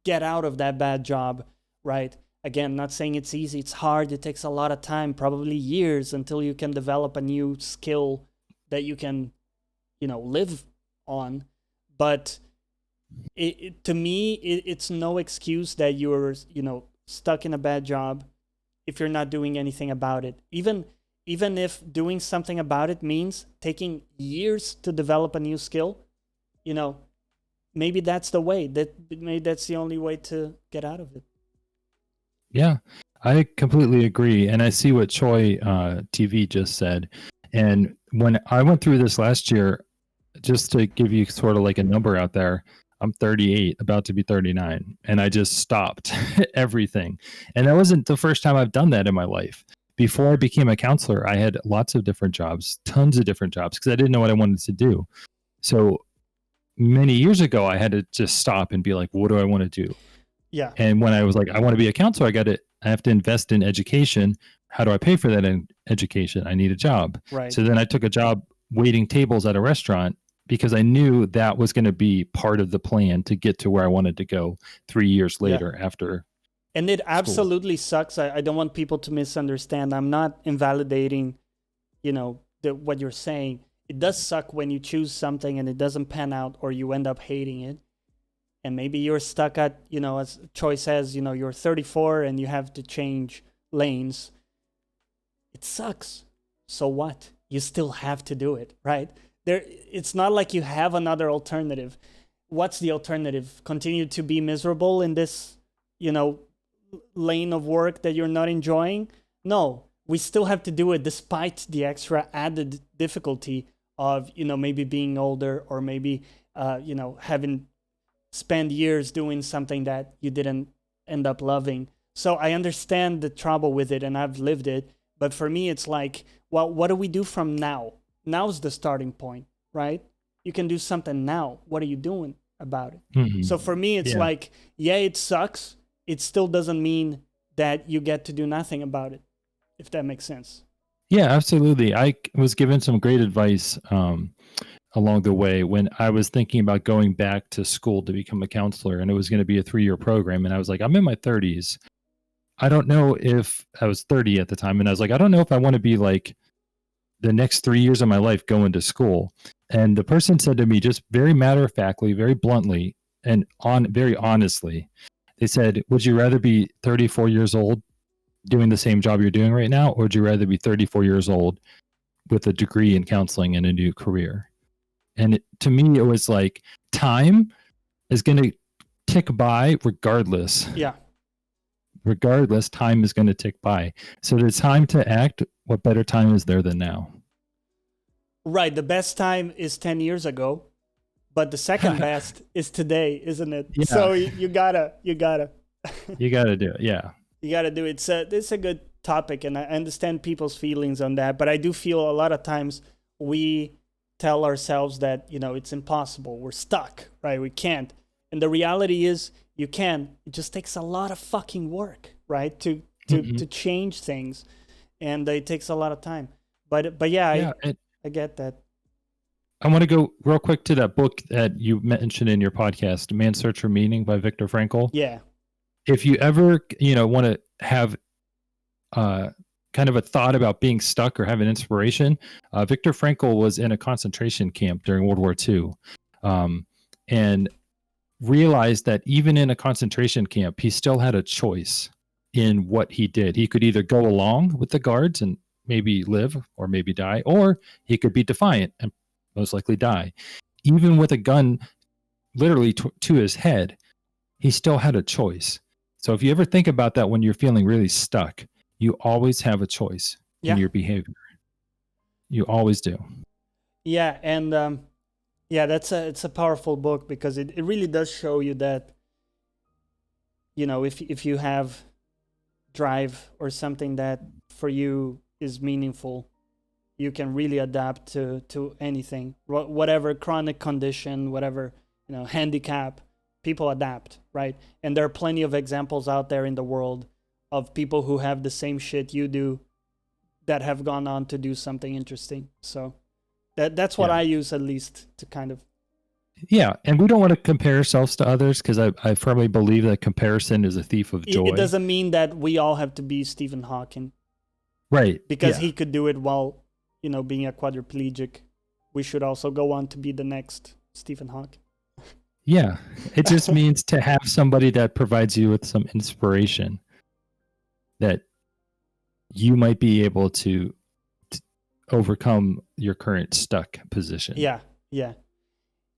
get out of that bad job, right? Again, not saying it's easy, it's hard, it takes a lot of time, probably years until you can develop a new skill that you can, live on. But to me, it's no excuse that you're, stuck in a bad job if you're not doing anything about it. Even if doing something about it means taking years to develop a new skill, maybe that's the way. Maybe that's the only way to get out of it. Yeah, I completely agree. And I see what Choi TV just said. And when I went through this last year, just to give you sort of like a number out there, I'm 38, about to be 39, and I just stopped everything. And that wasn't the first time I've done that in my life. Before I became a counselor, I had lots of different jobs, tons of different jobs, because I didn't know what I wanted to do. So many years ago, I had to just stop and be like, what do I want to do? Yeah. And when I was like, I want to be a counselor, I have to invest in education. How do I pay for that in education? I need a job. Right. So then I took a job waiting tables at a restaurant, because I knew that was going to be part of the plan to get to where I wanted to go 3 years later after. And it absolutely sucks. I don't want people to misunderstand. I'm not invalidating, what you're saying. It does suck when you choose something and it doesn't pan out, or you end up hating it. And maybe you're stuck at, as Choi says, you're 34 and you have to change lanes. It sucks. So what? You still have to do it, right? It's not like you have another alternative. What's the alternative? Continue to be miserable in this, lane of work that you're not enjoying? No, we still have to do it despite the extra added difficulty of, maybe being older, or maybe, having spent years doing something that you didn't end up loving. So I understand the trouble with it, and I've lived it. But for me, it's like, well, what do we do from now? Now's the starting point, right? You can do something now. What are you doing about it? Mm-hmm. So for me, it's like, it sucks. It still doesn't mean that you get to do nothing about it, if that makes sense. Yeah, absolutely. I was given some great advice along the way when I was thinking about going back to school to become a counselor, and it was going to be a 3-year program. And I was like, I'm in my 30s. I don't know if I was 30 at the time. And I was like, I don't know if I want to be like the next 3 years of my life going to school. And the person said to me, just very matter-of-factly, very bluntly, and very honestly, they said, would you rather be 34 years old doing the same job you're doing right now, or would you rather be 34 years old with a degree in counseling and a new career? And to me, it was like, time is going to tick by regardless. Yeah. Regardless, time is going to tick by. So the time to act, what better time is there than now? Right. The best time is 10 years ago, but the second best is today, isn't it? Yeah. So you gotta. You gotta do it. Yeah. You gotta do it. It's a good topic, and I understand people's feelings on that, but I do feel a lot of times we tell ourselves that, it's impossible. We're stuck, right? We can't. And the reality is, you can. It just takes a lot of fucking work, right? To change things, and it takes a lot of time. But I get that. I want to go real quick to that book that you mentioned in your podcast, Man's Search for Meaning by Viktor Frankl. Yeah. If you ever, want to have kind of a thought about being stuck or have an inspiration, Viktor Frankl was in a concentration camp during World War II, and realized that even in a concentration camp, he still had a choice in what he did. He could either go along with the guards and maybe live or maybe die, or he could be defiant and most likely die. Even with a gun literally to his head, he still had a choice. So if you ever think about that when you're feeling really stuck, you always have a choice in your behavior. You always do. Yeah, and it's a powerful book because it really does show you that, if you have drive or something that for you is meaningful, you can really adapt to anything, whatever chronic condition, whatever handicap. People adapt, right? And there are plenty of examples out there in the world of people who have the same shit you do that have gone on to do something interesting. So that's what I use, at least, to kind of. Yeah, and we don't want to compare ourselves to others, because I firmly believe that comparison is a thief of joy. It doesn't mean that we all have to be Stephen Hawking. Right. Because he could do it while, being a quadriplegic. We should also go on to be the next Stephen Hawking. Yeah, it just means to have somebody that provides you with some inspiration that you might be able to overcome your current stuck position. Yeah.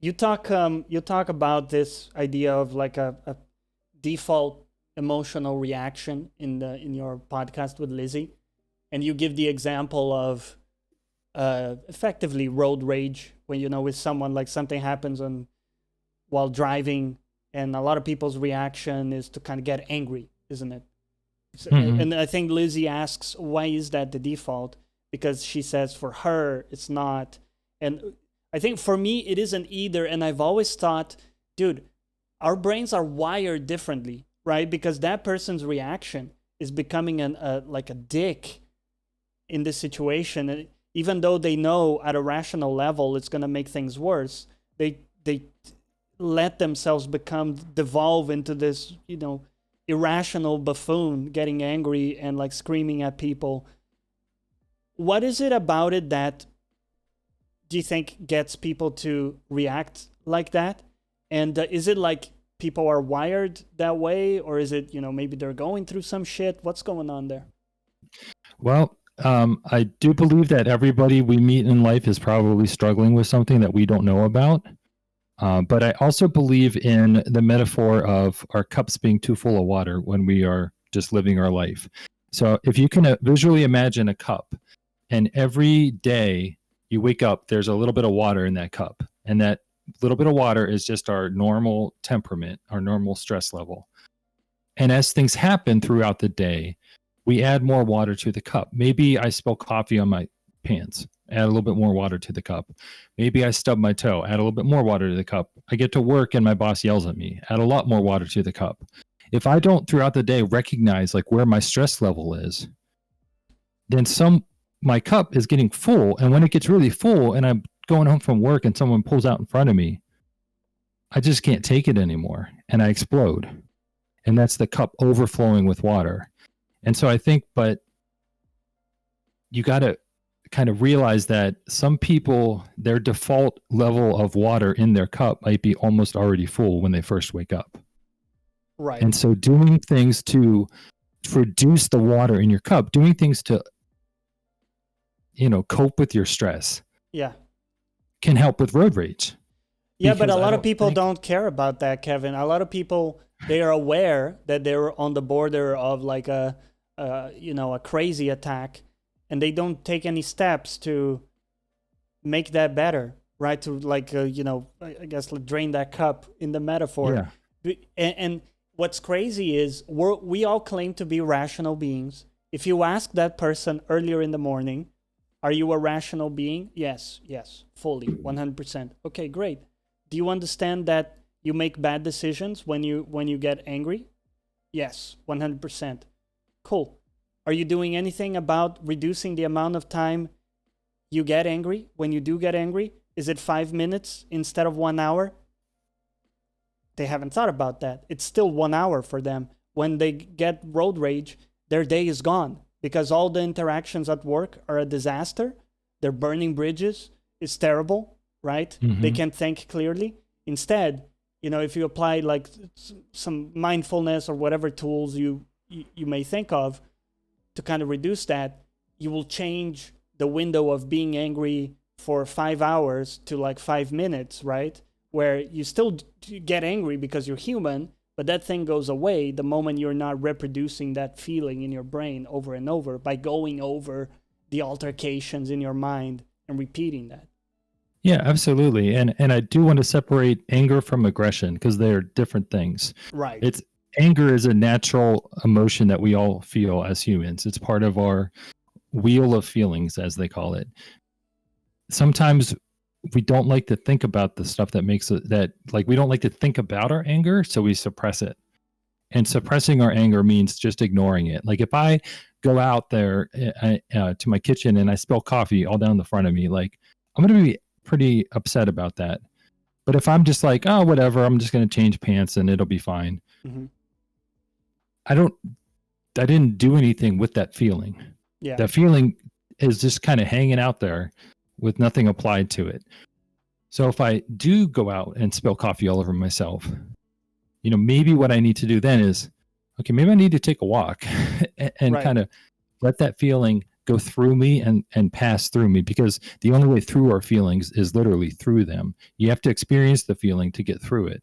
You talk about this idea of like a default emotional reaction in your podcast with Lizzie, and you give the example of effectively road rage when with someone, like something happens while driving, and a lot of people's reaction is to kind of get angry, isn't it? And I think Lizzie asks, why is that the default? Because she says for her it's not, and I think for me it isn't either. And I've always thought, dude, our brains are wired differently, right? Because that person's reaction is becoming like a dick in this situation, and even though they know at a rational level it's going to make things worse, they let themselves devolve into this, irrational buffoon, getting angry and like screaming at people. What is it about it that do you think gets people to react like that? And is it like people are wired that way, or is it, maybe they're going through some shit? What's going on there? Well, I do believe that everybody we meet in life is probably struggling with something that we don't know about. But I also believe in the metaphor of our cups being too full of water when we are just living our life. So if you can visually imagine a cup, and every day you wake up, there's a little bit of water in that cup. And that little bit of water is just our normal temperament, our normal stress level. And as things happen throughout the day, we add more water to the cup. Maybe I spill coffee on my pants, add a little bit more water to the cup. Maybe I stub my toe, add a little bit more water to the cup. I get to work and my boss yells at me, add a lot more water to the cup. If I don't throughout the day recognize like where my stress level is, then my cup is getting full. And when it gets really full and I'm going home from work and someone pulls out in front of me, I just can't take it anymore and I explode. And that's the cup overflowing with water. And so I think, but you got to kind of realize that some people, their default level of water in their cup might be almost already full when they first wake up. Right. And so doing things to reduce the water in your cup, doing things to, cope with your stress. Yeah. Can help with road rage. Yeah, but a lot of people don't care about that, Kevin. A lot of people, they are aware that they're on the border of like a crazy attack, and they don't take any steps to make that better, right? To like, I guess drain that cup in the metaphor. Yeah. And what's crazy is we all claim to be rational beings. If you ask that person earlier in the morning, are you a rational being? Yes, fully, 100%. Okay, great. Do you understand that you make bad decisions when you get angry? Yes, 100%. Cool. Are you doing anything about reducing the amount of time you get angry when you do get angry? Is it 5 minutes instead of 1 hour? They haven't thought about that. It's still 1 hour for them. When they get road rage, their day is gone because all the interactions at work are a disaster. They're burning bridges. It's terrible, right? Mm-hmm. They can't think clearly. Instead, if you apply like some mindfulness or whatever tools you may think of to kind of reduce that, you will change the window of being angry for 5 hours to like 5 minutes, right? Where you still get angry because you're human, But that thing goes away the moment you're not reproducing that feeling in your brain over and over by going over the altercations in your mind and repeating that. Yeah, absolutely. And I do want to separate anger from aggression because they are different things. Right. It's anger is a natural emotion that we all feel as humans. It's part of our wheel of feelings, as they call it. Sometimes we don't like to think about the stuff that makes it that, like, we don't like to think about our anger, so we suppress it. And suppressing our anger means just ignoring it. Like if I go out there to my kitchen and I spill coffee all down the front of me, like I'm going to be pretty upset about that. But if I'm just like, oh, whatever, I'm just going to change pants and it'll be fine. Mm-hmm. I didn't do anything with that feeling. Yeah. That feeling is just kind of hanging out there with nothing applied to it. So if I do go out and spill coffee all over myself, maybe what I need to do then is, okay, maybe I need to take a walk and kind of let that feeling go through me and pass through me, because the only way through our feelings is literally through them. You have to experience the feeling to get through it.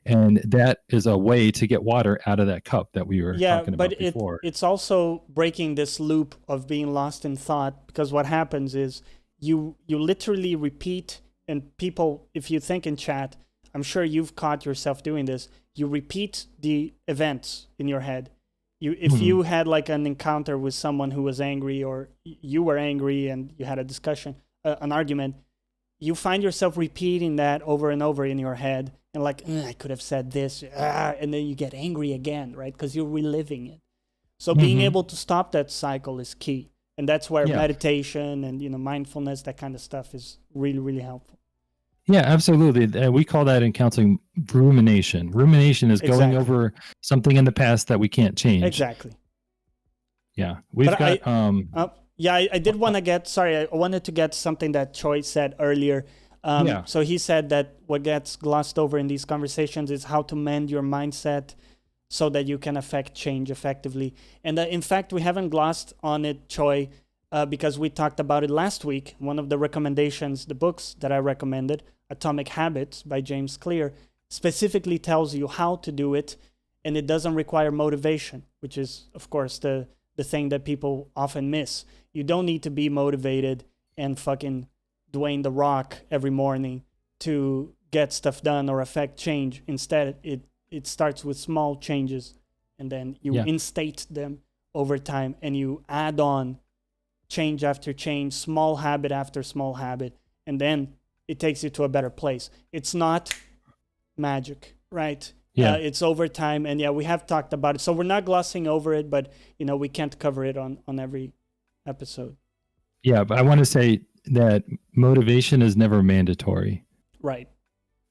And that is a way to get water out of that cup that we were talking about before. It's also breaking this loop of being lost in thought, because what happens is you literally repeat, and people, if you think in chat, I'm sure you've caught yourself doing this, you repeat the events in your head. If you had like an encounter with someone who was angry, or you were angry and you had a discussion, an argument, you find yourself repeating that over and over in your head, and like, I could have said this, and then you get angry again, right? Because you're reliving it. So being able to stop that cycle is key. And that's where meditation and mindfulness, that kind of stuff, is really, really helpful. Yeah, absolutely. We call that in counseling rumination. Rumination is going over something in the past that we can't change. Exactly. Yeah. I did want to get, I wanted to get something that Choi said earlier. So he said that what gets glossed over in these conversations is how to mend your mindset so that you can affect change effectively. And in fact, we haven't glossed on it, Choi, because we talked about it last week. One of the recommendations, the books that I recommended, Atomic Habits by James Clear, specifically tells you how to do it, and it doesn't require motivation, which is, of course, the thing that people often miss. You don't need to be motivated and fucking Dwayne The Rock every morning to get stuff done or affect change. Instead, it starts with small changes, and then you instate them over time, and you add on change after change, small habit after small habit, and then it takes you to a better place. It's not magic, right? Yeah. It's over time, and we have talked about it. So we're not glossing over it, but we can't cover it on every episode. Yeah, but I want to say that motivation is never mandatory. Right.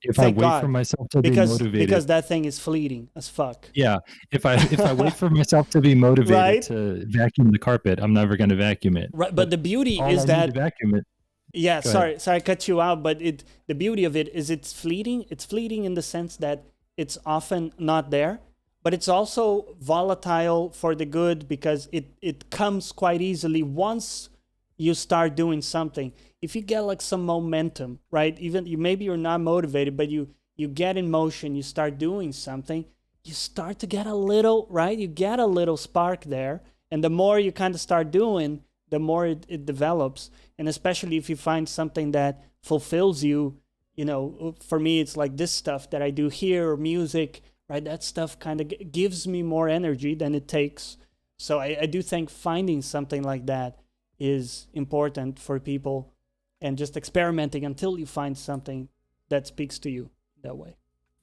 If I wait for myself to be motivated, because that thing is fleeting as fuck. Yeah, if I wait for myself to be motivated to vacuum the carpet, I'm never going to vacuum it. Right, but the beauty is that vacuum it. Yeah, sorry, I cut you out, but the beauty of it is it's fleeting. It's fleeting in the sense that it's often not there, but it's also volatile for the good, because it comes quite easily once you start doing something. If you get like some momentum, right? Even maybe you're not motivated, but you get in motion, you start doing something, you start to get a little, right? You get a little spark there. And the more you kind of start doing, the more it develops. And especially if you find something that fulfills you, for me, it's like this stuff that I do here, or music, right? That stuff kind of gives me more energy than it takes. So I do think finding something like that is important for people, and just experimenting until you find something that speaks to you that way.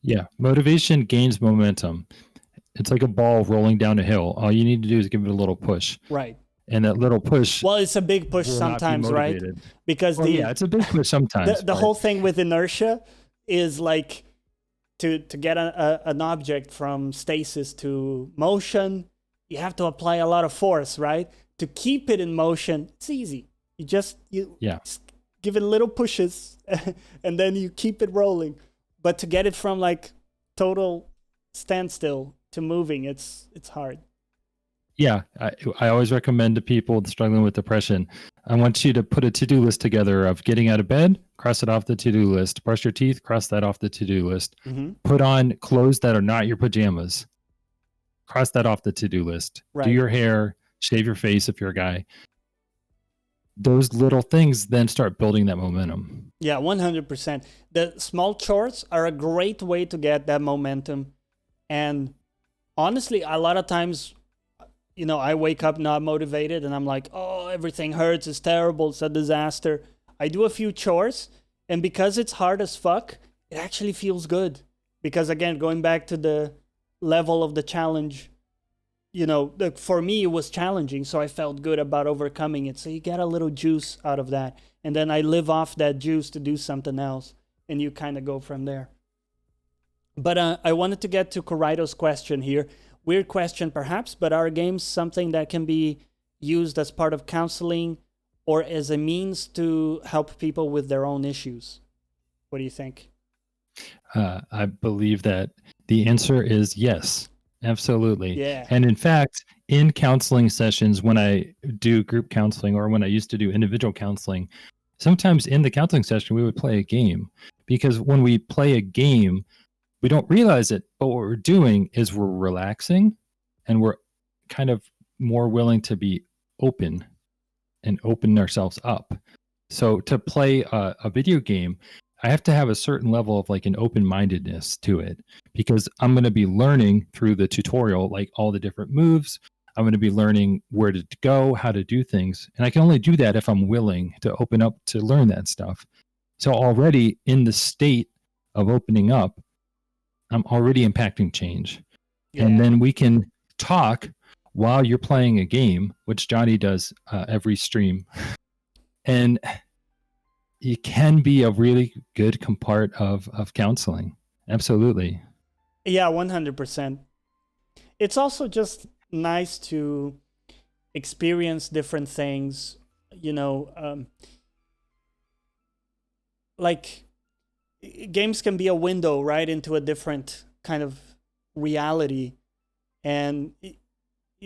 Yeah. Motivation gains momentum. It's like a ball rolling down a hill. All you need to do is give it a little push. Right. And that little push. Well, it's a big push sometimes, right? Because it's a big push sometimes. The whole thing with inertia is like to get an object from stasis to motion, you have to apply a lot of force, right? To keep it in motion, it's easy. You just give it little pushes, and then you keep it rolling. But to get it from like total standstill to moving, it's hard. Yeah, I always recommend to people struggling with depression, I want you to put a to-do list together of getting out of bed, cross it off the to-do list, brush your teeth, cross that off the to-do list, put on clothes that are not your pajamas, cross that off the to-do list, do your hair, shave your face if you're a guy. Those little things then start building that momentum. Yeah, 100%. The small chores are a great way to get that momentum. And honestly, a lot of times, I wake up not motivated and I'm like, oh, everything hurts, it's terrible, it's a disaster. I do a few chores, and because it's hard as fuck, it actually feels good. Because again, going back to the level of the challenge, for me, it was challenging, so I felt good about overcoming it. So you get a little juice out of that. And then I live off that juice to do something else, and you kind of go from there. But I wanted to get to Corrido's question here. Weird question, perhaps, but are games something that can be used as part of counseling or as a means to help people with their own issues? What do you think? I believe that the answer is yes, absolutely. Yeah. And in fact, in counseling sessions, when I do group counseling or when I used to do individual counseling, sometimes in the counseling session, we would play a game. Because when we play a game, we don't realize it, but what we're doing is we're relaxing and we're kind of more willing to be open and open ourselves up. So to play a video game, I have to have a certain level of like an open-mindedness to it, because I'm going to be learning through the tutorial, like all the different moves. I'm going to be learning where to go, how to do things. And I can only do that if I'm willing to open up to learn that stuff. So already in the state of opening up, I'm already impacting change. Yeah. And then we can talk while you're playing a game, which Johnny does every stream. And it can be a really good part of counseling. Absolutely. Yeah, 100%. It's also just nice to experience different things, like games can be a window, right, into a different kind of reality. And,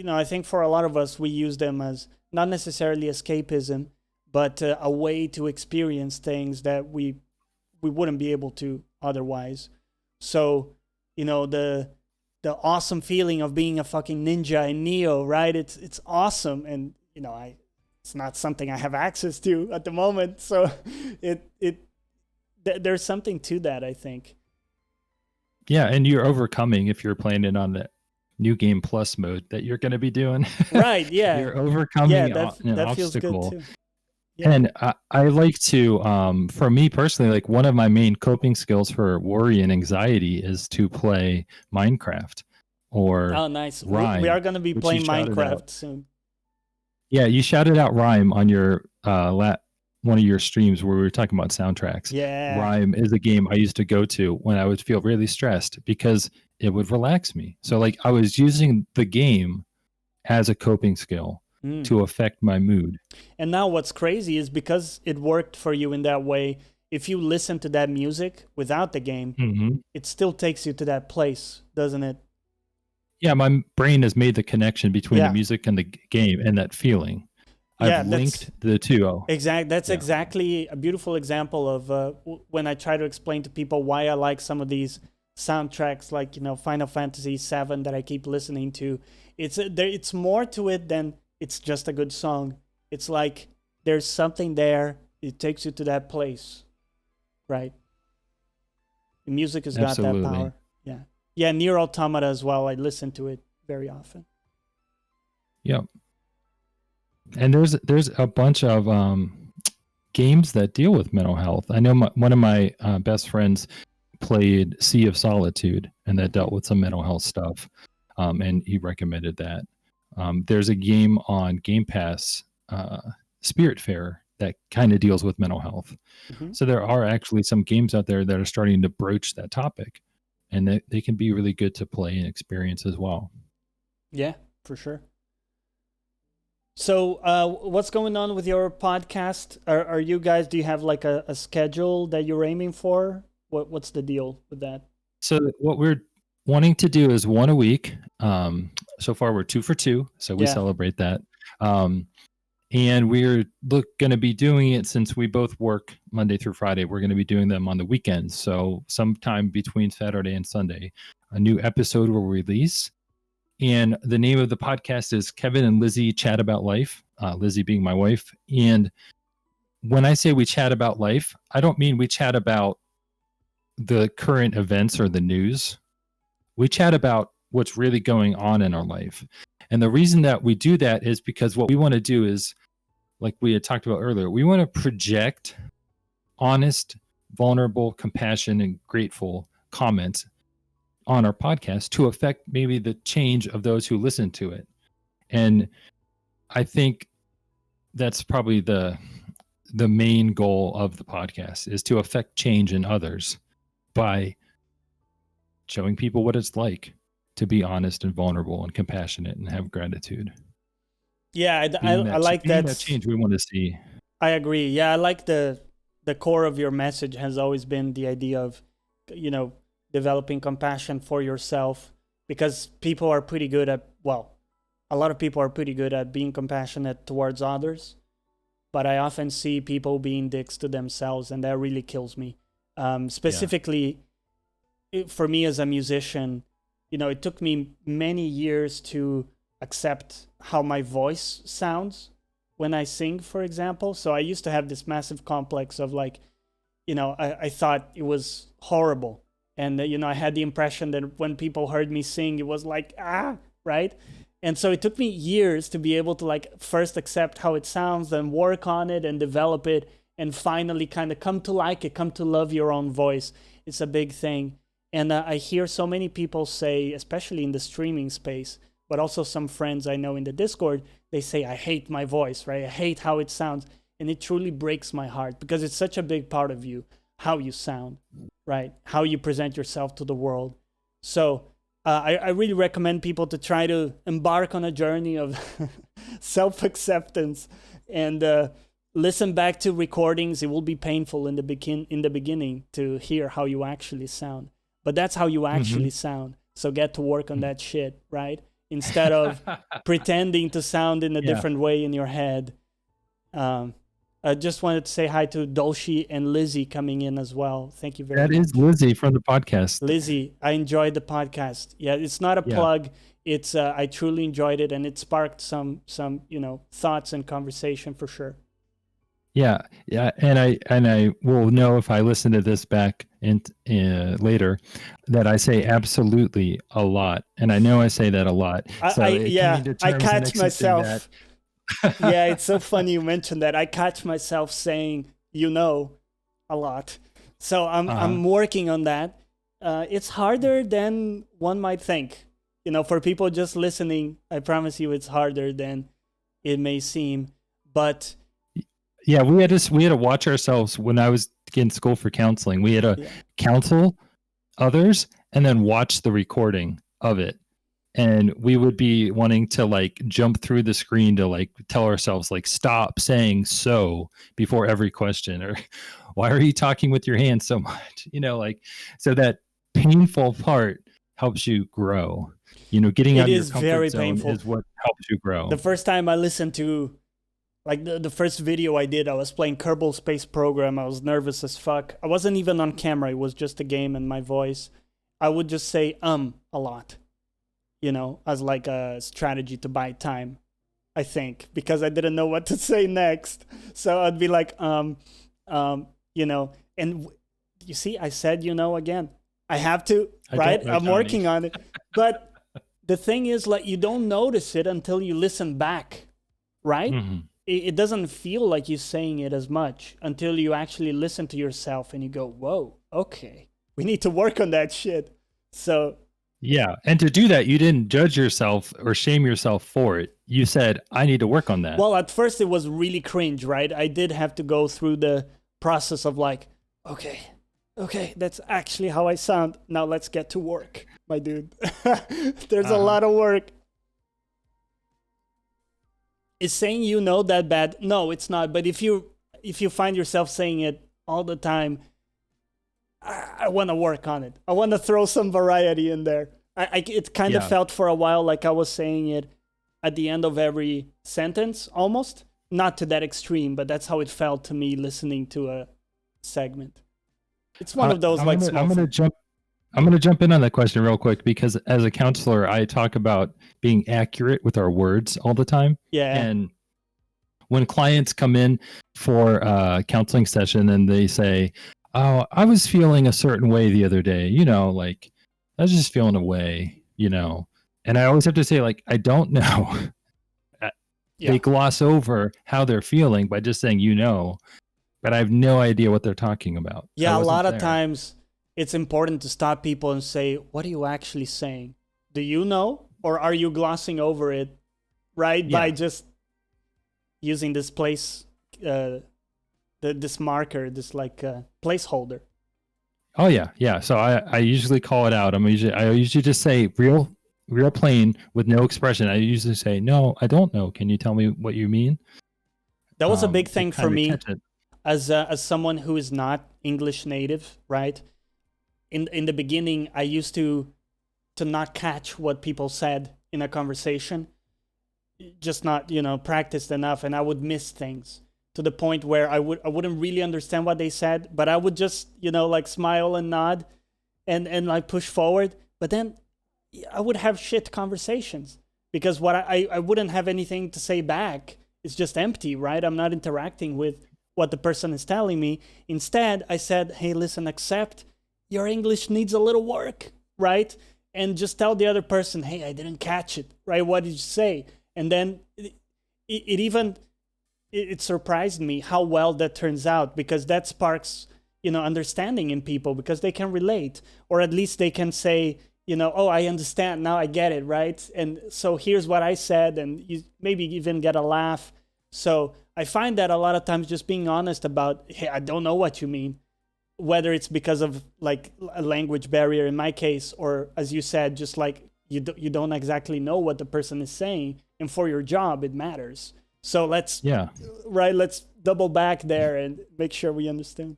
I think for a lot of us, we use them as not necessarily escapism, but a way to experience things that we wouldn't be able to otherwise. So, the awesome feeling of being a fucking ninja in Neo, right? It's awesome. And, it's not something I have access to at the moment. So there's something to that, I think. Yeah, and you're overcoming if you're playing it on the New Game Plus mode that you're going to be doing. Right, yeah. You're overcoming an that feels obstacle. good too. Yeah. And I like to, for me personally, like one of my main coping skills for worry and anxiety is to play Minecraft or oh, nice. Rhyme. We are going to be playing Minecraft soon. Yeah, you shouted out Rhyme on your one of your streams where we were talking about soundtracks. Yeah. Rhyme is a game I used to go to when I would feel really stressed because it would relax me. So like I was using the game as a coping skill to affect my mood. And now what's crazy is because it worked for you in that way, if you listen to that music without the game, it still takes you to that place, doesn't it? Yeah, my brain has made the connection between the music and the game and that feeling. I've linked the two. That's exactly a beautiful example of when I try to explain to people why I like some of these soundtracks, like Final Fantasy VII that I keep listening to. It's more to it than it's just a good song. It's like there's something there. It takes you to that place, right? The music has got that power. Yeah. Nier Automata as well. I listen to it very often. Yep. And there's a bunch of games that deal with mental health. I know one of my best friends played Sea of Solitude, and that dealt with some mental health stuff, and he recommended that. There's a game on Game Pass, Spiritfarer, that kind of deals with mental health. So there are actually some games out there that are starting to broach that topic, and they can be really good to play and experience as well. Yeah, for sure. So what's going on with your podcast? Are you guys, do you have like a schedule that you're aiming for? What's the deal with that? So what we're wanting to do is one a week. So far we're 2 for 2, so we celebrate that. And we're going to be doing it since we both work Monday through Friday. We're going to be doing them on the weekends. So sometime between Saturday and Sunday, a new episode will release. And the name of the podcast is Kevin and Lizzie Chat About Life, Lizzie being my wife. And when I say we chat about life, I don't mean we chat about the current events or the news. We chat about what's really going on in our life. And the reason that we do that is because what we want to do is, like we had talked about earlier, we want to project honest, vulnerable, compassion, and grateful comments on our podcast to affect maybe the change of those who listen to it. And I think that's probably the main goal of the podcast, is to affect change in others by showing people what it's like to be honest and vulnerable and compassionate and have gratitude. Yeah, I like that change we want to see. I agree. Yeah, I like the core of your message has always been the idea of, developing compassion for yourself, because people are pretty good at, a lot of people are pretty good at being compassionate towards others, but I often see people being dicks to themselves, and that really kills me. Specifically, for me as a musician, it took me many years to accept how my voice sounds when I sing, for example. So I used to have this massive complex of I thought it was horrible. And, I had the impression that when people heard me sing, it was like, right? And so it took me years to be able to first accept how it sounds, then work on it and develop it, and finally kind of come to like it, come to love your own voice. It's a big thing. And I hear so many people say, especially in the streaming space, but also some friends I know in the Discord, they say, I hate my voice, right? I hate how it sounds. And it truly breaks my heart, because it's such a big part of you, how you sound, right? How you present yourself to the world. So I really recommend people to try to embark on a journey of self-acceptance and listen back to recordings. It will be painful in the beginning to hear how you actually sound, but that's how you actually sound. So get to work on that shit, right? Instead of pretending to sound in a different way in your head. I just wanted to say hi to Dolce and Lizzie coming in as well. Thank you very much. That is Lizzie from the podcast. Lizzie, I enjoyed the podcast. Yeah, it's not a plug. It's I truly enjoyed it, and it sparked some thoughts and conversation for sure. Yeah, and I will know if I listen to this back later that I say absolutely a lot, and I know I say that a lot. So I catch myself. Yeah, it's so funny you mentioned that. I catch myself saying a lot. So I'm working on that. It's harder than one might think. For people just listening, I promise you it's harder than it may seem. But yeah, we had to watch ourselves when I was in school for counseling. We had to counsel others and then watch the recording of it. And we would be wanting to jump through the screen to tell ourselves stop saying so before every question, or why are you talking with your hands so much? So that painful part helps you grow. Getting out of your comfort zone is what helps you grow. The first time I listened to the first video I did, I was playing Kerbal Space Program. I was nervous as fuck. I wasn't even on camera. It was just a game and my voice. I would just say a lot. As a strategy to buy time, I think, because I didn't know what to say next. So I'd be and you see, I said, again, I have to, right? I'm working on it. But the thing is, you don't notice it until you listen back, right? Mm-hmm. It doesn't feel like you're saying it as much until you actually listen to yourself and you go, whoa, okay, we need to work on that shit. So yeah. And to do that, you didn't judge yourself or shame yourself for it. You said, I need to work on that. Well, at first it was really cringe, right? I did have to go through the process of okay, that's actually how I sound. Now let's get to work, my dude. There's a lot of work. Is saying that bad? No, it's not. But if you find yourself saying it all the time, I want to work on it. I want to throw some variety in there. It kind of felt for a while like I was saying it at the end of every sentence, almost. not to that extreme, but that's how it felt to me listening to a segment. It's one of those I'm gonna jump in on that question real quick, because as a counselor, I talk about being accurate with our words all the time. Yeah. And when clients come in for a counseling session and they say, "Oh, I was feeling a certain way the other day, like I was just feeling a way, and I always have to say, like, I don't know. They gloss over how they're feeling by just saying, but I have no idea what they're talking about. Yeah, a lot of times it's important to stop people and say, what are you actually saying? Do you know? Or are you glossing over it, right? Yeah. By just using this this marker, this like placeholder. Oh, yeah. So I usually call it out. I usually just say real plain with no expression. I usually say, no, I don't know. Can you tell me what you mean? That was a big thing for me as someone who is not English native, right? In the beginning, I used to not catch what people said in a conversation, just not, practiced enough, and I would miss things to the point where I wouldn't really understand what they said, but I would just, like smile and nod and like push forward. But then I would have shit conversations because what I wouldn't have anything to say back. It's just empty, right? I'm not interacting with what the person is telling me. Instead, I said, hey, listen, accept your English needs a little work, right? And just tell the other person, hey, I didn't catch it, right? What did you say? And then it surprised me how well that turns out, because that sparks, understanding in people, because they can relate, or at least they can say, oh, I understand now, I get it, right? And so here's what I said, and you maybe even get a laugh. So I find that a lot of times just being honest about, hey, I don't know what you mean, whether it's because of like a language barrier in my case, or as you said, just like you don't exactly know what the person is saying, and for your job it matters. So let's double back there and make sure we understand.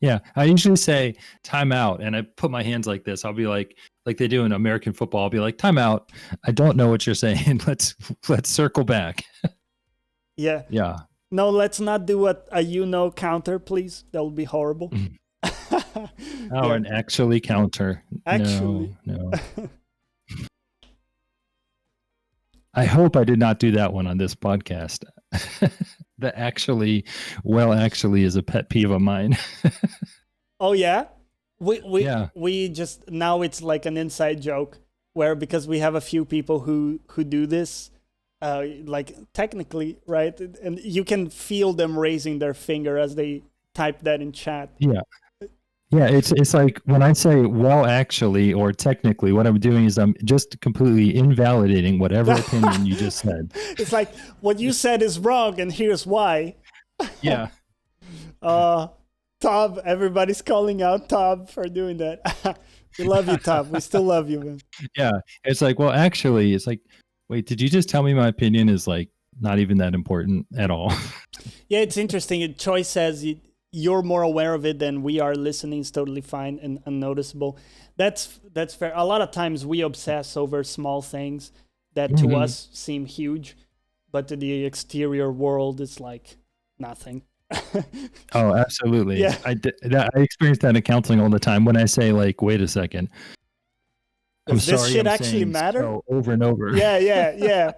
Yeah, I usually say time out, and I put my hands like this. I'll be like they do in American football. I'll be like, time out. I don't know what you're saying. Let's circle back. Yeah. Yeah. No, let's not do a counter, please. That would be horrible. An actually counter. Actually. No. I hope I did not do that one on this podcast. The actually is a pet peeve of mine. Oh yeah? We just, now it's like an inside joke where, because we have a few people who do this, like technically, right? And you can feel them raising their finger as they type that in chat. Yeah. Yeah, it's like when I say well actually or technically, what I'm doing is I'm just completely invalidating whatever opinion you just said. It's like, what you said is wrong and here's why. Yeah. Tom, everybody's calling out Tom for doing that. We love you, Tom. We still love you, man. Yeah. It's like, well, actually, it's like, wait, did you just tell me my opinion is like not even that important at all? Yeah, it's interesting. Choi says you're more aware of it than we are. Listening is totally fine and unnoticeable. That's fair. A lot of times we obsess over small things that to us seem huge, but to the exterior world, it's like nothing. Oh, absolutely. Yeah. I experience that in counseling all the time when I say, like, wait a second. Does this shit actually matter? So over and over. Yeah.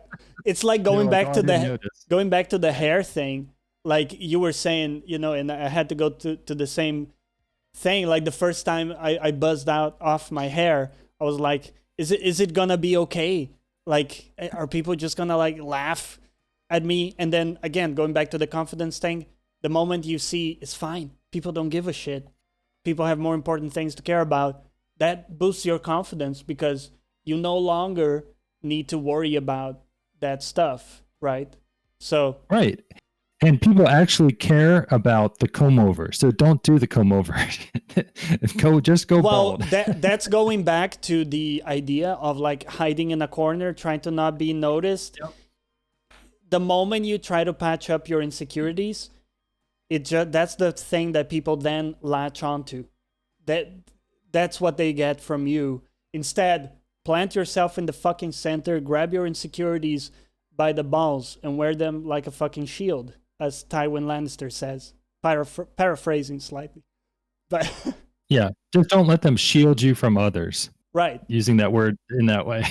It's like going back to the hair thing. Like you were saying, and I had to go to the same thing. Like the first time I buzzed off my hair, I was like, is it gonna be okay? Like, are people just gonna like laugh at me? And then again, going back to the confidence thing, the moment you see it's fine, people don't give a shit, people have more important things to care about, that boosts your confidence because you no longer need to worry about that stuff, right? So right. And people actually care about the comb over. So don't do the comb over. Go bald. Well, that's going back to the idea of like hiding in a corner, trying to not be noticed. Yep. The moment you try to patch up your insecurities, that's the thing that people then latch onto. That's what they get from you. Instead, plant yourself in the fucking center, grab your insecurities by the balls and wear them like a fucking shield, as Tywin Lannister says. Paraphrasing slightly. But Yeah, just don't let them shield you from others. right. Using that word in that way.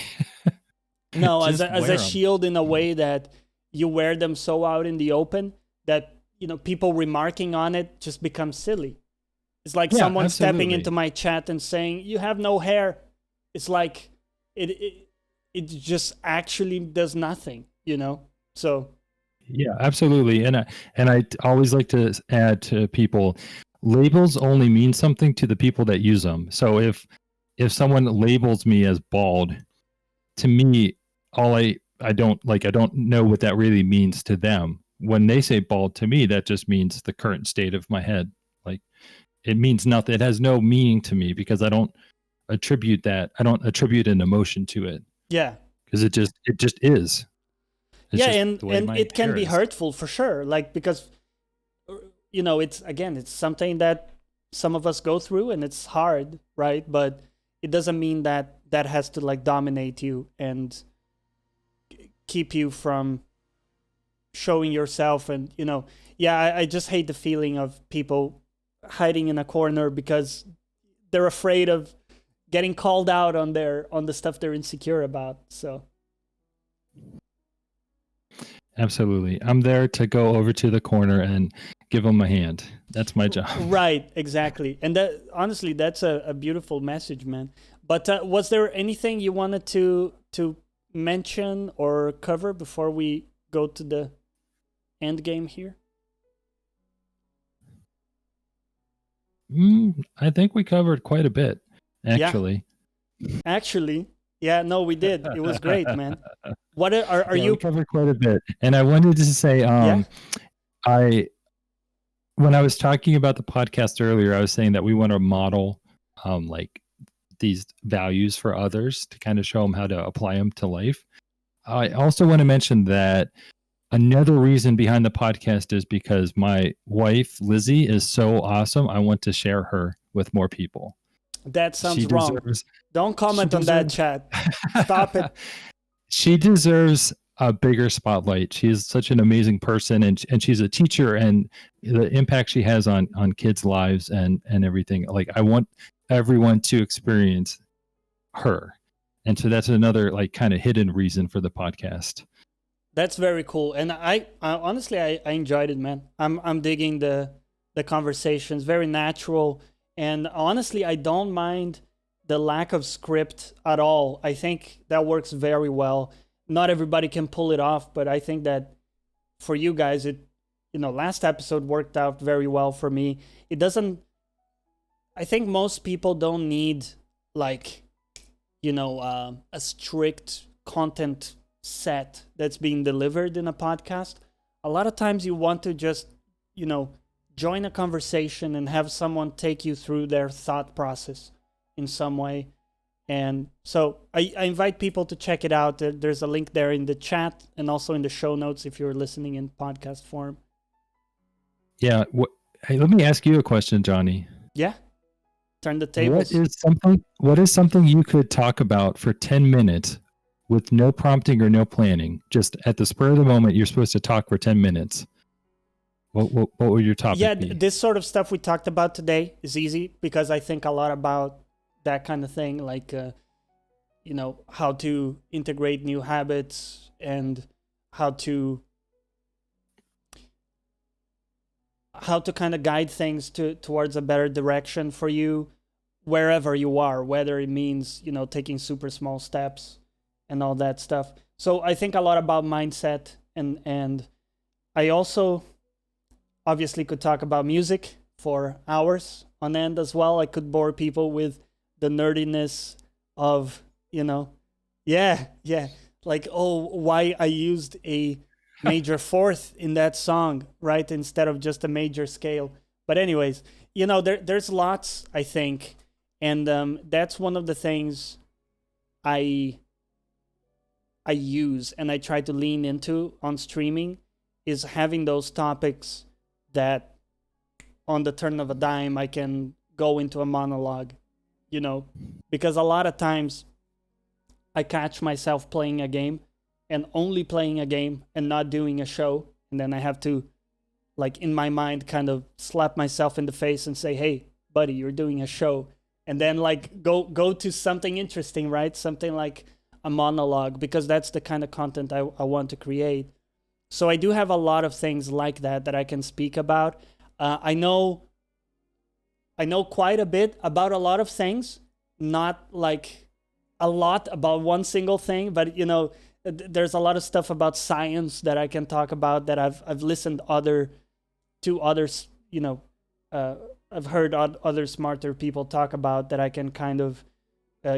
No, as Just a wear 'em. shield in a way that you wear them so out in the open that, people remarking on it just becomes silly. It's like someone stepping into my chat and saying, "You have no hair." It's like it just actually does nothing, So Yeah, absolutely. And I always like to add to people, labels only mean something to the people that use them. So if someone labels me as bald, to me, I don't know what that really means to them. When they say bald, to me, that just means the current state of my head. Like, it means nothing. It has no meaning to me because I don't attribute an emotion to it. yeah. Because it just is. It's Yeah, just the way and my it can hair be is. hurtful for sure. Like, because it's something that some of us go through, and it's hard, right? But it doesn't mean that has to like dominate you and keep you from showing yourself. And I just hate the feeling of people hiding in a corner because they're afraid of getting called out on the stuff they're insecure about. So Absolutely. I'm there to go over to the corner and give them a hand. That's my job. right, exactly. And that, honestly, that's a beautiful message, man. But was there anything you wanted to mention or cover before we go to the end game here? I think we covered quite a bit, actually. Yeah. Actually, yeah, no, we did. It was great, man. What are Yeah, you? we covered quite a bit. And I wanted to say, when I was talking about the podcast earlier, I was saying that we want to model like these values for others to kind of show them how to apply them to life. I also want to mention that another reason behind the podcast is because my wife, Lizzie, is so awesome. I want to share her with more people. That sounds wrong. Don't comment on that, chat. Stop it. She deserves a bigger spotlight. She is such an amazing person, and she's a teacher, and the impact she has on kids' lives and everything. Like, I want everyone to experience her. And so that's another like kind of hidden reason for the podcast. That's very cool. And I honestly I enjoyed it, man. I'm digging the conversations, very natural. And honestly, I don't mind the lack of script at all. I think that works very well. Not everybody can pull it off, but I think that for you guys, last episode worked out very well for me. It doesn't, I think most people don't need like, a strict content set that's being delivered in a podcast. A lot of times you want to just, join a conversation and have someone take you through their thought process in some way. And so I invite people to check it out. There's a link there in the chat and also in the show notes if you're listening in podcast form. Yeah. Hey, let me ask you a question, Johnny. Yeah. Turn the tables. What is something you could talk about for 10 minutes with no prompting or no planning? Just at the spur of the moment, you're supposed to talk for 10 minutes. What would your topic be? Yeah, this sort of stuff we talked about today is easy because I think a lot about that kind of thing, like, how to integrate new habits and how to kind of guide things towards a better direction for you wherever you are, whether it means, taking super small steps and all that stuff. So I think a lot about mindset, and I also obviously could talk about music for hours on end as well. I could bore people with the nerdiness of, like, why I used a major fourth in that song, right, instead of just a major scale. But anyways, there's lots, I think, and that's one of the things I use and I try to lean into on streaming, is having those topics that on the turn of a dime I can go into a monologue, because a lot of times I catch myself playing a game and only playing a game and not doing a show. And then I have to, like, in my mind, kind of slap myself in the face and say, hey, buddy, you're doing a show. And then, like, go to something interesting, right? Something like a monologue, because that's the kind of content I want to create. So I do have a lot of things like that I can speak about. I know quite a bit about a lot of things, not like a lot about one single thing, but there's a lot of stuff about science that I can talk about, that I've listened to others, I've heard other smarter people talk about, that I can kind of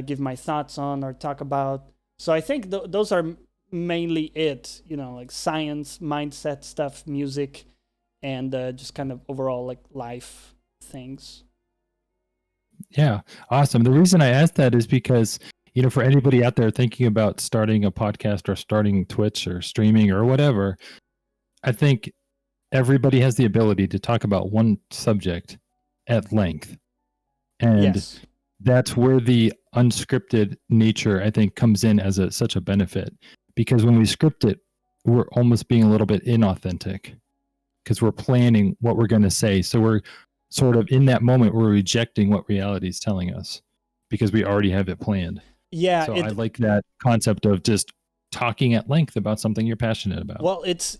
give my thoughts on or talk about. So I think those are mainly it, like science, mindset stuff, music, and just kind of overall like life things. Yeah, awesome. The reason I asked that is because, for anybody out there thinking about starting a podcast or starting Twitch or streaming or whatever, I think everybody has the ability to talk about one subject at length. And yes, that's where the unscripted nature, I think, comes in as such a benefit. Because when we script it, we're almost being a little bit inauthentic, because we're planning what we're going to say. So we're sort of in that moment, we're rejecting what reality is telling us because we already have it planned. Yeah. So I like that concept of just talking at length about something you're passionate about. Well, it's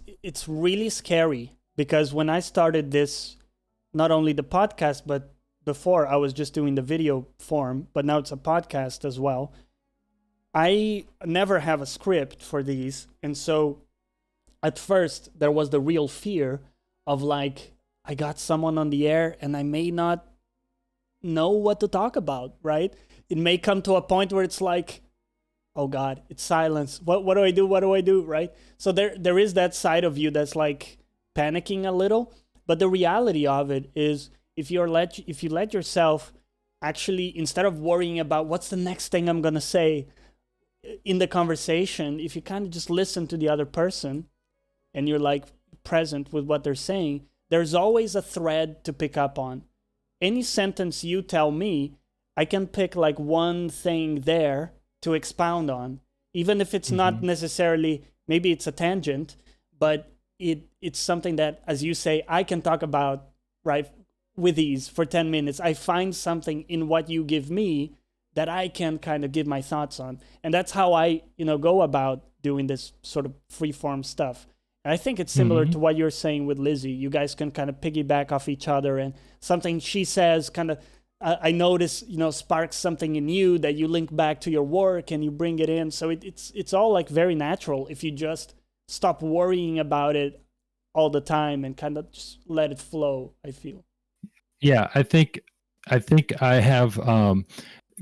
really scary, because when I started this, not only the podcast, but before I was just doing the video form, but now it's a podcast as well. I never have a script for these. And so at first there was the real fear of, like, I got someone on the air and I may not know what to talk about, right? It may come to a point where it's like, oh God, it's silence. What do I do? What do I do? Right? So there is that side of you that's like panicking a little. But the reality of it is, if you let yourself actually, instead of worrying about what's the next thing I'm gonna say in the conversation, if you kind of just listen to the other person and you're like present with what they're saying, there's always a thread to pick up on. Any sentence you tell me, I can pick like one thing there to expound on, even if it's not necessarily, maybe it's a tangent, but it's something that, as you say, I can talk about, right, with ease for 10 minutes. I find something in what you give me that I can kind of give my thoughts on. And that's how I, go about doing this sort of freeform stuff. And I think it's similar to what you're saying with Lizzie. You guys can kind of piggyback off each other, and something she says kind of, I notice, sparks something in you that you link back to your work and you bring it in. So it's all like very natural if you just stop worrying about it all the time and kind of just let it flow, I feel. Yeah, I think I have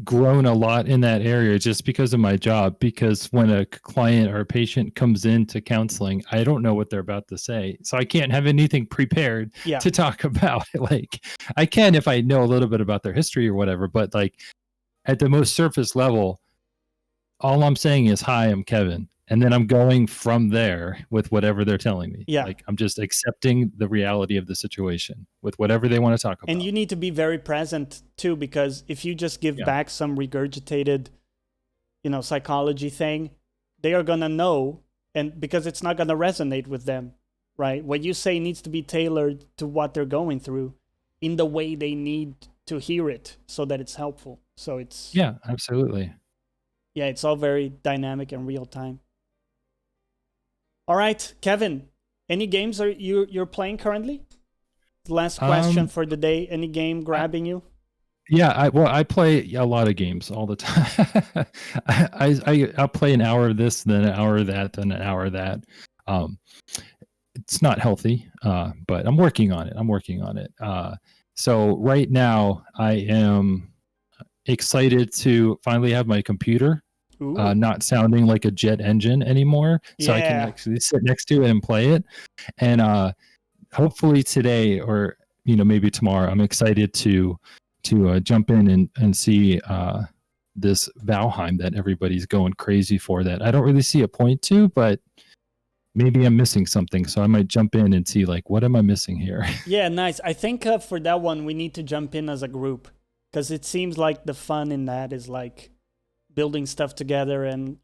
grown a lot in that area just because of my job. Because when a client or a patient comes into counseling, I don't know what they're about to say, so I can't have anything prepared to talk about. Like, I can if I know a little bit about their history or whatever, but like at the most surface level, all I'm saying is, hi, I'm Kevin. And then I'm going from there with whatever they're telling me. Yeah. Like, I'm just accepting the reality of the situation with whatever they want to talk about. And you need to be very present too, because if you just give back some regurgitated, psychology thing, they are going to know, and because it's not going to resonate with them, right? What you say needs to be tailored to what they're going through in the way they need to hear it so that it's helpful. So it's... Yeah, absolutely. Yeah, it's all very dynamic and real time. All right, Kevin, any games you're playing currently? Last question for the day. Any game grabbing you? Yeah, I play a lot of games all the time. I'll play an hour of this, then an hour of that, then an hour of that. It's not healthy, but I'm working on it. So right now I am excited to finally have my computer not sounding like a jet engine anymore, so I can actually sit next to it and play it. And hopefully today, or maybe tomorrow, I'm excited to jump in and see this Valheim that everybody's going crazy for, that I don't really see a point to, but maybe I'm missing something, so I might jump in and see, like, what am I missing here? Yeah, nice. I think for that one we need to jump in as a group, because it seems like the fun in that is like building stuff together, and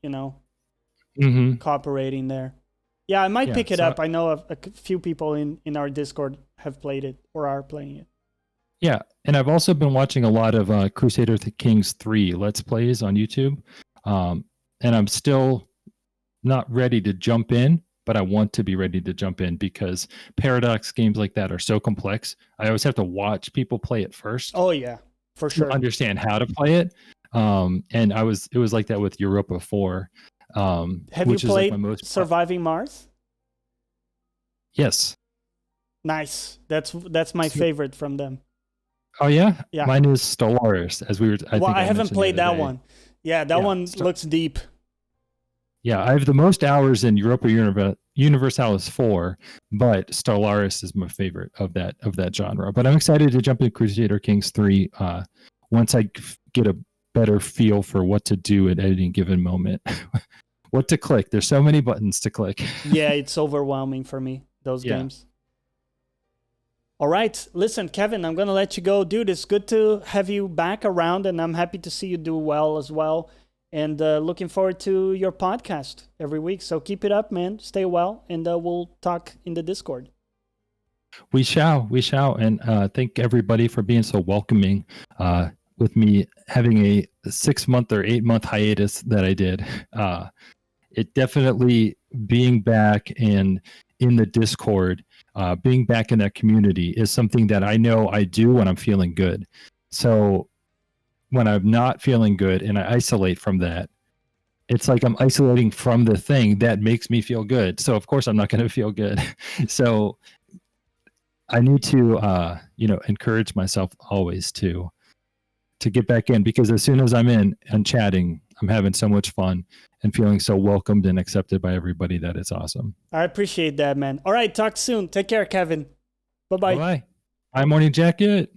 cooperating there. Yeah, I might pick it so up. I know a few people in our Discord have played it or are playing it. Yeah, and I've also been watching a lot of Crusader Kings 3 Let's Plays on YouTube. And I'm still not ready to jump in, but I want to be ready to jump in because Paradox games like that are so complex. I always have to watch people play it first. Oh, yeah, for sure. To understand how to play it. And it was like that with Europa 4. Have you played Surviving Mars? Yes. Nice. That's my favorite from them. Oh yeah? Yeah. Mine is Stellaris, as we were. I haven't played that one. Yeah, that one looks deep. Yeah, I have the most hours in Europa Universalis 4, but Stellaris is my favorite of that genre. But I'm excited to jump into Crusader Kings 3 once I get a better feel for what to do at any given moment. What to click. There's so many buttons to click. Yeah, it's overwhelming for me, those games. All right. Listen, Kevin, I'm going to let you go. Dude, it's good to have you back around, and I'm happy to see you do well as well. And looking forward to your podcast every week. So keep it up, man. Stay well, and we'll talk in the Discord. We shall. And thank everybody for being so welcoming with me having a 6-month or 8-month hiatus that I did. It definitely being back and in the Discord, being back in that community is something that I know I do when I'm feeling good. So when I'm not feeling good and I isolate from that, it's like I'm isolating from the thing that makes me feel good. So of course I'm not going to feel good. So I need to, encourage myself always to get back in, because as soon as I'm in and chatting, I'm having so much fun and feeling so welcomed and accepted by everybody that it's awesome. I appreciate that, man. All right. Talk soon. Take care, Kevin. Bye-bye. Bye. Bye, Morning Jacket.